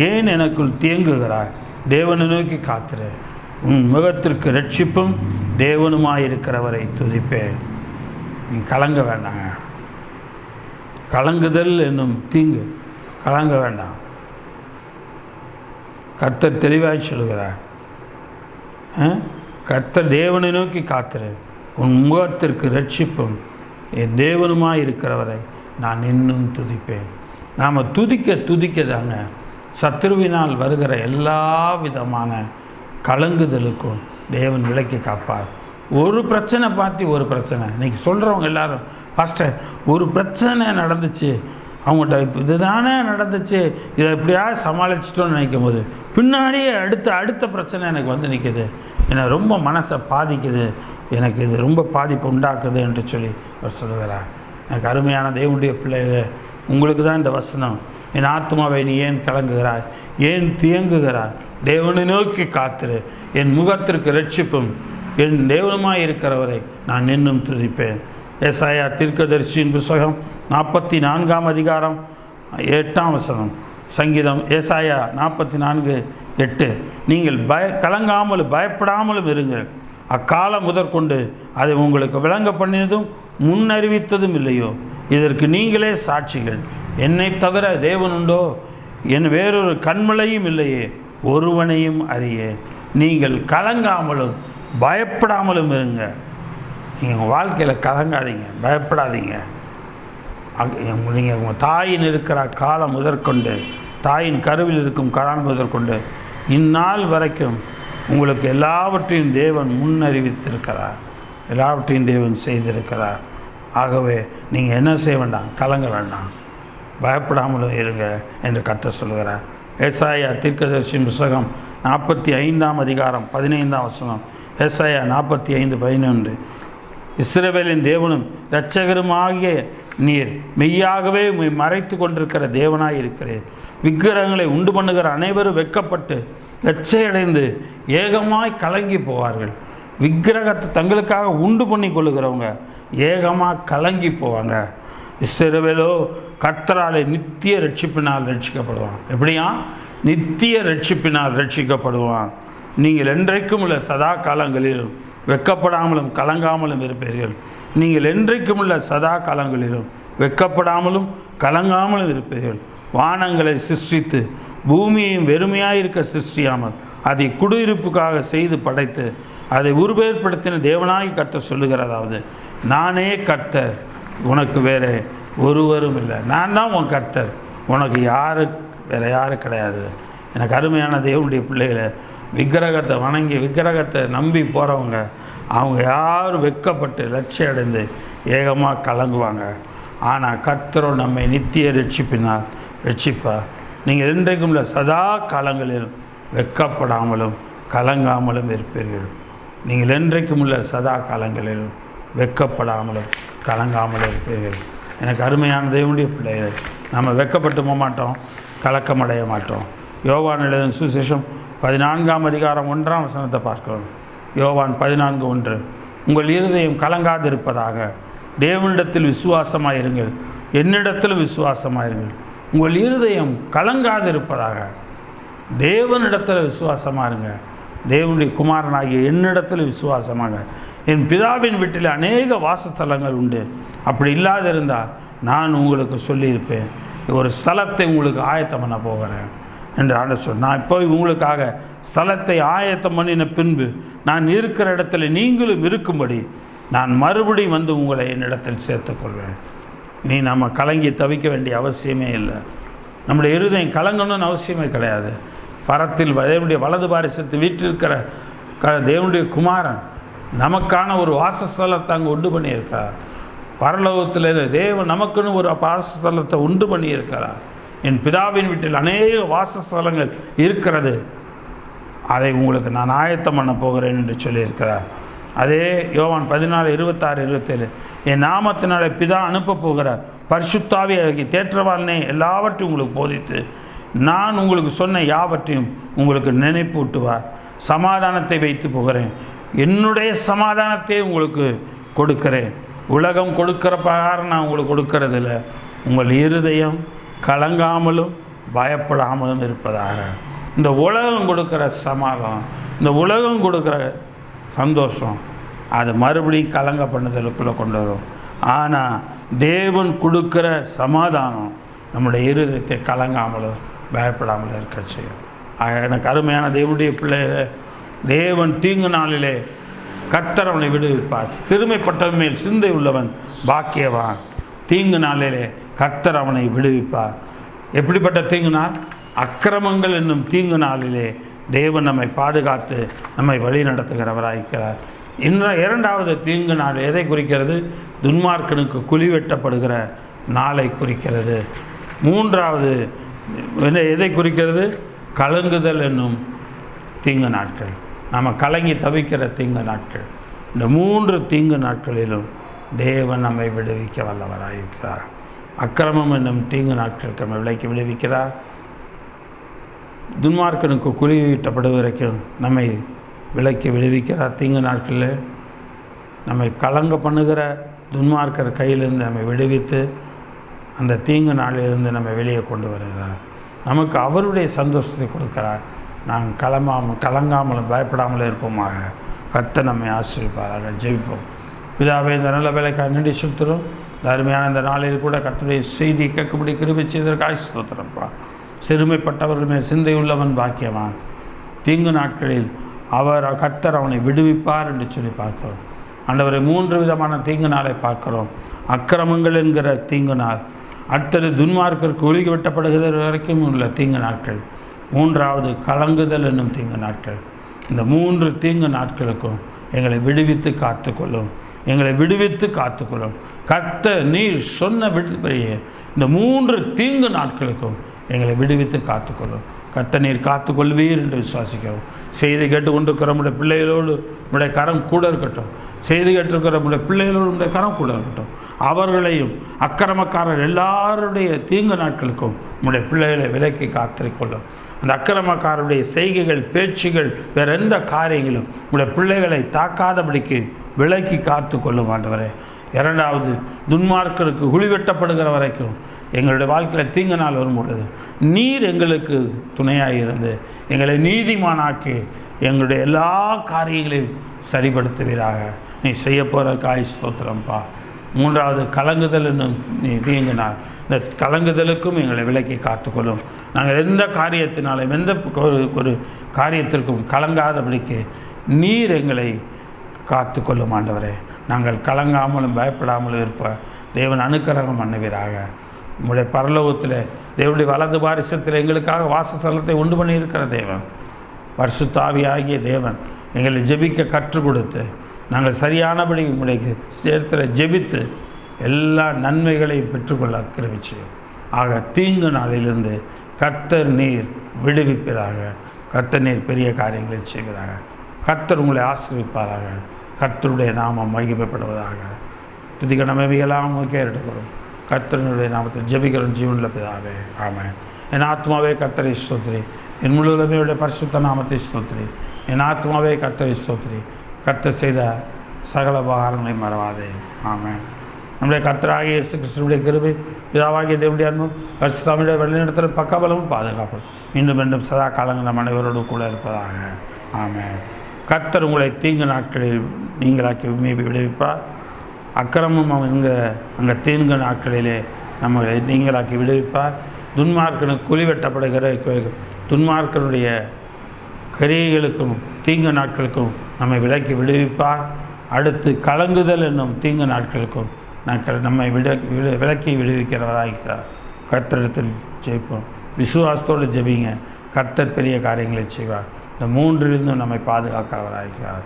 ஏன் எனக்குள் தேங்குகிறாய்? தேவனை நோக்கி காத்திரு. உன் முகத்திற்கு இரட்சிப்பும் தேவனுமாயிருக்கிறவரை துதிப்பேன். நீ கலங்க வேண்டாங்க. கலங்குதல் என்னும் தீங்கு, கலங்க வேண்டாம். கர்த்தர் தெளிவாய் சொல்கிறார். கர்த்தர் தேவனை நோக்கி காத்திரு. உன் முகத்திற்கு இரட்சிப்பும் என் தேவனுமாய் இருக்கிறவரை நான் இன்னும் துதிப்பேன். நாம் துதிக்க தாங்க சத்ருவினால் வருகிற எல்லா விதமான கலங்குதலுக்கும் தேவன் விலக்கி காப்பார். ஒரு பிரச்சனை பார்த்து ஒரு பிரச்சனை இன்றைக்கி சொல்கிறவங்க எல்லாரும், பாஸ்டர் ஒரு பிரச்சனை நடந்துச்சு, அவங்கள்ட்ட இப்போ இதுதானே நடந்துச்சு, இதை எப்படியாவது சமாளிச்சிட்டோன்னு நினைக்கும் போது பின்னாடியே அடுத்த பிரச்சனை எனக்கு வந்து நிற்குது, என்னை ரொம்ப மனசை பாதிக்குது, எனக்கு இது ரொம்ப பாதிப்பு உண்டாக்குது என்று சொல்லி அவர் சொல்லுகிறார். எனக்கு அருமையான தேவனுடைய பிள்ளைகள், உங்களுக்கு தான் இந்த வசனம். என் ஆத்மாவை நீ ஏன் கலங்குகிறாய்? ஏன் தியங்குகிறாய்? தேவனை நோக்கி காத்திரு. என் முகத்திற்கு இரட்சிப்பும் என் தேவனுமாய் இருக்கிறவரை நான் இன்னும் துதிப்பேன். ஏசாயா தீர்க்கதரிசியின் புத்தகம் 44 அதிகாரம் 8 வசனம். சங்கீதம் ஏசாயா 44:8. நீங்கள் கலங்காமலும் பயப்படாமலும் இருங்கள். அக்காலம் முதற்கொண்டு அதை உங்களுக்கு விளங்க பண்ணினதும் முன்னறிவித்ததும் இல்லையோ? இதற்கு நீங்களே சாட்சிகள். என்னை தவிர தேவன் உண்டோ? என் வேறொரு கண்மலையும் இல்லையே, ஒருவனையும் அறியே. நீங்கள் கலங்காமலும் பயப்படாமலும் இருங்க. நீங்கள் உங்கள் வாழ்க்கையில் கலங்காதீங்க, பயப்படாதீங்க. நீங்கள் உங்கள் தாயின் இருக்கிற காலம் முதற்கொண்டு, தாயின் கருவில் இருக்கும் காலம் முதற்கொண்டு இந்நாள் வரைக்கும் உங்களுக்கு எல்லாவற்றையும் தேவன் முன்னறிவித்திருக்கிறார், எல்லாவற்றையும் தேவன் செய்திருக்கிறார். ஆகவே நீங்கள் என்ன செய்ய வேண்டாம்? கலங்க வேண்டாம், பயப்படாமலும் இருங்க என்று கர்த்தர் சொல்கிறார். ஏசாயா தீர்க்கதரிசியின் புத்தகம் 45 அதிகாரம் 15 வசனம். ஏசாயா 45:11. இஸ்ரவேலின் தேவனும் இரட்சகருமாகிய நீர் மெய்யாகவே மறைத்து கொண்டிருக்கிற தேவனாய் இருக்கிறேன். விக்கிரகங்களை உண்டு பண்ணுகிற அனைவரும் வெட்கப்பட்டு லட்சையடைந்து ஏகமாய் கலங்கி போவார்கள். விக்கிரகத்தை தங்களுக்காக உண்டு பண்ணி கொள்ளுகிறவங்க ஏகமாக கலங்கி போவாங்க. இஸ்ரவேலோ கர்த்தராலே நித்திய ரட்சிப்பினால் ரட்சிக்கப்படுவான். எப்படியா? நித்திய ரட்சிப்பினால் ரட்சிக்கப்படுவான். நீங்கள் என்றைக்கும் உள்ள சதா காலங்களிலும் வெட்கப்படாமலும் கலங்காமலும் இருப்பீர்கள். நீங்கள் என்றைக்கும் உள்ள சதா காலங்களிலும் வெட்கப்படாமலும் கலங்காமலும் இருப்பீர்கள். வானங்களை சிருஷ்டித்து பூமியையும் வெறுமையாயிருக்க சிருஷ்டியாமல் அதை குடியிருப்புக்காக செய்து படைத்து அதை உருவேற்படுத்தின தேவனாய் கர்த்தர் சொல்லுகிறதாவது, நானே கர்த்தர், உனக்கு வேறு ஒருவரும் இல்லை. நான் தான் உன் கர்த்தர், உனக்கு வேறு யாரும் கிடையாது. எனக்கு அருமையான தேவனுடைய பிள்ளைகளை, விக்கிரகத்தை வணங்கி விக்கிரகத்தை நம்பி போகிறவங்க அவங்க யாரும் வெட்கப்பட்டு லட்சியம் அடைந்து ஏகமாக கலங்குவாங்க. ஆனால் கர்த்தரோ நம்மை நித்திய ரட்சிப்பினால் ரட்சிப்பார். நீங்கள் என்றைக்கும் உள்ள சதா காலங்களிலும் வெட்கப்படாமலும் கலங்காமலும் இருப்பீர்கள். நீங்கள் என்றைக்கும் உள்ள சதா காலங்களிலும் வெட்கப்படாமலும் கலங்காமலும் இருப்பீர்கள். எனக்கு அருமையான தேவனுடைய பிள்ளைகள், நம்ம வெட்கப்பட்டு போக மாட்டோம், கலக்கமடைய மாட்டோம். யோவான் எழுதின சுவிசேஷம் 14ஆம் அதிகாரம் 1ஆம் வசனத்தை பார்க்கிறோம். யோவான் 14:1, உங்கள் இருதயம் கலங்காதிருப்பதாக, தேவனிடத்தில் விசுவாசமாயிருங்கள், என்னிடத்தில் விசுவாசமாயிருங்கள். உங்கள் இருதயம் கலங்காதிருப்பதாக, தேவனிடத்தில் விசுவாசமாக இருங்க, தேவனுடைய குமாரனாகிய என்னிடத்தில் விசுவாசமாக. என் பிதாவின் வீட்டில் அநேக வாசஸ்தலங்கள் உண்டு, அப்படி இல்லாதிருந்தால் நான் உங்களுக்கு சொல்லியிருப்பேன். ஒரு ஸ்தலத்தை உங்களுக்கு ஆயத்தம் பண்ண போகிறேன் என்று ஆண்டவர் சொன்னார். நான் இப்போ உங்களுக்காக ஸ்தலத்தை ஆயத்தம் பண்ணின பின்பு நான் இருக்கிற இடத்துல நீங்களும் இருக்கும்படி நான் மறுபடியும் வந்து உங்களை என்னிடத்தில் சேர்த்துக்கொள்வேன். நீ நம்ம கலங்கி தவிக்க வேண்டிய அவசியமே இல்லை. நம்முடைய இருதயம் கலங்கணும்னு அவசியமே கிடையாது. பரத்தில் தேவனுடைய வலது பாரிசத்து வீட்டிருக்கிற தேவனுடைய குமாரன் நமக்கான ஒரு வாசஸ்தலத்தை அங்கே உண்டு பண்ணியிருக்கார். பரலோகத்தில் தேவன் நமக்குன்னு ஒரு வாசஸ்தலத்தை உண்டு பண்ணியிருக்கிறார். என் பிதாவின் வீட்டில் அநேக வாசஸ்தலங்கள் இருக்கிறது, அதை உங்களுக்கு நான் ஆயத்தம் பண்ண போகிறேன் என்று சொல்லியிருக்கிறார். அதே யோவான் 14:26-27, என் நாமத்தினாலே பிதா அனுப்ப போகிற பரிசுத்தாவியாகிய தேற்றவாளனே எல்லாவற்றையும் உங்களுக்கு போதித்து நான் உங்களுக்கு சொன்ன யாவற்றையும் உங்களுக்கு நினைப்பூட்டுவார். சமாதானத்தை வைத்து போகிறேன், என்னுடைய சமாதானத்தை உங்களுக்கு கொடுக்கிறேன். உலகம் கொடுக்கிற பிரகாரம் நான் உங்களுக்கு கொடுக்கறதில்ல. உங்கள் இருதயம் கலங்காமலும் பயப்படாமலும் இருப்பதாக. இந்த உலகம் கொடுக்குற சமாதானம், இந்த உலகம் கொடுக்குற சந்தோஷம், அது மறுபடியும் கலங்க பண்ணுதலுக்குள்ளே கொண்டு வரும். ஆனால் தேவன் கொடுக்குற சமாதானம் நம்முடைய இருதயத்தை கலங்காமலும் பயப்படாமலும் இருக்க செய்யும். எனக்கு அருமையான தேவனுடைய பிள்ளைகளை, தேவன் தீங்கு நாளிலே கர்த்தர் அவனை விடுவிப்பார். சிறுமைப்பட்டவன் மேல் சிந்தை உள்ளவன் பாக்கியவான். தீங்கு நாளிலே கர்த்தர் அவனை விடுவிப்பார். எப்படிப்பட்ட தீங்கு நாள்? அக்கிரமங்கள் என்னும் தீங்கு நாளிலே தேவன் நம்மை பாதுகாத்து நம்மை வழி நடத்துகிறவராயிருக்கிறார். இரண்டாவது தீங்கு நாள் எதை குறிக்கிறது? துன்மார்க்கனுக்கு குழி வெட்டப்படுகிற நாளை குறிக்கிறது. மூன்றாவது எதை குறிக்கிறது? கலங்குதல் என்னும் தீங்கு நாட்கள், நம்ம கலங்கி தவிக்கிற தீங்கு நாட்கள். இந்த 3 தீங்கு நாட்களிலும் தேவன் நம்மை விடுவிக்க வல்லவராயிருக்கிறார். அக்கிரமம் என்னும் தீங்கு நாட்களுக்கு நம்மை விலைக்கு விடுவிக்கிறார். துன்மார்க்கனுக்கு குழி வெட்டப்படும் வரைக்கும் நம்மை விலைக்கு விடுவிக்கிறார். தீங்கு நாட்களில் நம்மை கலங்க பண்ணுகிற துன்மார்க்கர் கையிலிருந்து நம்மை விடுவித்து அந்த தீங்கு நாளிலிருந்து நம்மை வெளியே கொண்டு வருகிறார். நமக்கு அவருடைய சந்தோஷத்தை கொடுக்கிறார். நாம் கலங்காமலும் பயப்படாமலும் இருப்போமாக. கர்த்தர் நம்மை ஆசீர்வதிப்பாராக. ஜெபிப்போம். பிதாவே, இந்த நல்ல வேலைக்காக நன்றி செலுத்துகிறோம். இந்த அருமையான இந்த நாளில் கூட கர்த்தருடைய செய்தியை கேட்கும்படி கிருபை செய்ததற்காக ஸ்தோத்திரம்ப்பா. சிறுமைப்பட்டவர்கள் மேல் சிந்தையுள்ளவன் பாக்கியவான். தீங்கு நாட்களில் கர்த்தர் அவனை விடுவிப்பார் என்று சொல்லி பார்க்கிறோம். ஆண்டவரை 3 விதமான தீங்கு நாளை பார்க்கிறோம். அக்கிரமங்கள் என்கிற தீங்கு நாள், அடுத்தது துன்மார்க்கருக்கு ஒழுகி வெட்டப்படுகிற வரைக்கும் உள்ள தீங்கு நாட்கள், மூன்றாவது கலங்குதல் என்னும் தீங்கு நாட்கள். இந்த 3 தீங்கு நாட்களுக்கும் எங்களை விடுவித்து காத்துக்கொள்ளும், எங்களை விடுவித்து காத்துக்கொள்ளும். கர்த்தர் நீர் சொன்ன விடுதலையே இந்த 3 தீங்கு நாட்களுக்கும் எங்களை விடுவித்து காத்துக்கொள்ளும். கர்த்தர் நீர் காத்து கொள்வீர் என்று விசுவாசிக்கிறோம். செய்தி கேட்டுக்கொண்டிருக்கிற நம்முடைய பிள்ளைகளோடு நம்முடைய கரம் கூட இருக்கட்டும். செய்தி கேட்டிருக்கிற நம்முடைய பிள்ளைகளோடு நம்முடைய கரம் கூட இருக்கட்டும். அவர்களையும் அக்கிரமக்காரர் எல்லாருடைய தீங்கு நாட்களுக்கும் நம்முடைய பிள்ளைகளை விலக்கி காத்திருக்கொள்ளும். அந்த அக்கிரமக்காரருடைய செய்கைகள், பேச்சுகள், வேறு எந்த காரியங்களும் நம்முடைய பிள்ளைகளை தாக்காதபடிக்கு விலக்கி காத்து கொள்ளும் ஆண்டவரே. இரண்டாவது, துன்மார்க்கருக்கு குழிவெட்டப்படுகிற வரைக்கும் எங்களுடைய வாழ்க்கையில் தீங்கு நாள் வரும் பொழுது நீர் எங்களுக்கு துணையாக இருந்து எங்களை நீதிமானாக்கி எங்களுடைய எல்லா காரியங்களையும் சரிப்படுத்துவீராக. நீ செய்ய போகிற காய் ஸ்தோத்திரம்ப்பா. மூன்றாவது, கலங்குதல் என்னும் நீ தீங்கினார். இந்த கலங்குதலுக்கும் எங்களை விலக்கி காத்துக்கொள்ளும். நாங்கள் எந்த காரியத்தினாலும் எந்த ஒரு காரியத்திற்கும் கலங்காதபடிக்கு நீர் எங்களை காத்து கொள்ளும் ஆண்டவரே. நாங்கள் கலங்காமலும் பயப்படாமலும் இருப்ப தேவன் அனுக்கிரகம் பண்ணுவீராக. உங்களுடைய பரலோகத்தில் தேவனுடைய வலது பாரிசத்தில் எங்களுக்காக வாசஸ்தலத்தை உண்டு பண்ணியிருக்கிற தேவன், பரிசுத்த ஆவியாகிய தேவன் எங்களை ஜெபிக்க கற்றுக் கொடுத்து நாங்கள் சரியானபடி உங்களுடைய சேர்த்தில் ஜெபித்து எல்லா நன்மைகளையும் பெற்றுக்கொள்ள கிருபிச்சோம். ஆக தீங்கு நாளிலிருந்து கர்த்தர் நீர் விடுவிப்பீராக. கர்த்தர் நீர் பெரிய காரியங்களை செய்வீராக. கர்த்தர் உங்களை ஆசீர்வதிப்பாராக. கர்த்தருடைய நாமம் மகிமைப்படுவதாக. துதிக்க நன்மைகளாக உங்களுக்கே எடுக்கிறோம். கர்த்தருடைய நாமத்தில் ஜெபிக்கிறோம் ஜீவனில் பிதாவே, ஆமென். என் ஆத்மாவே கர்த்தரை ஸ்தோத்திரி, என் முழுவதுமே பரிசுத்த நாமத்தை ஸ்தோத்திரி. என் ஆத்மாவே கர்த்தரை ஸ்தோத்திரி, கர்த்தர் செய்த சகல உபகாரங்களை மறவாதே, ஆமென். நம்முடைய கர்த்தராகிய இயேசு கிறிஸ்துவினுடைய கிருபை, பிதாவாகிய தேவனுடைய அன்பும் பரிசுத்தமுடைய வழிநடத்தல் பக்கபலமும் பாதுகாப்பும் மீண்டும் மீண்டும் சதா காலங்கள் நம் அனைவரோடு கூட இருப்பதாக, ஆமென். கர்த்தர் உங்களை தீங்கு நாட்களில் நீங்களாக்கி மீறி விடுவிப்பார். அக்கிரமம் அங்கே தீங்கு நாட்களிலே நம்மளை நீங்களாக்கி விடுவிப்பார். துன்மார்க்கனுக்கு குழி வெட்டப்படுகிற துன்மார்க்கனுடைய கிரியைகளுக்கும் தீங்கு நாட்களுக்கும் நம்மை விலக்கி விடுவிப்பார். அடுத்து கலங்குதல் என்னும் தீங்கு நாட்களுக்கும் நம்மை விலக்கி விடுவிக்கிறவராக கர்த்தரிடத்தில் ஜெயிப்போம். விசுவாசத்தோடு ஜெபிங்க. கர்த்தர் பெரிய காரியங்களை செய்வார். இந்த மூன்றிலிருந்தும் நம்மை பாதுகாக்கிறவராகிறார்.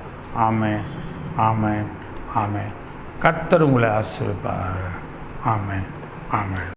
ஆமென், ஆமென், ஆமென். கர்த்தர் உங்களை ஆசீர்வதிப்பார். ஆமென், ஆமென்.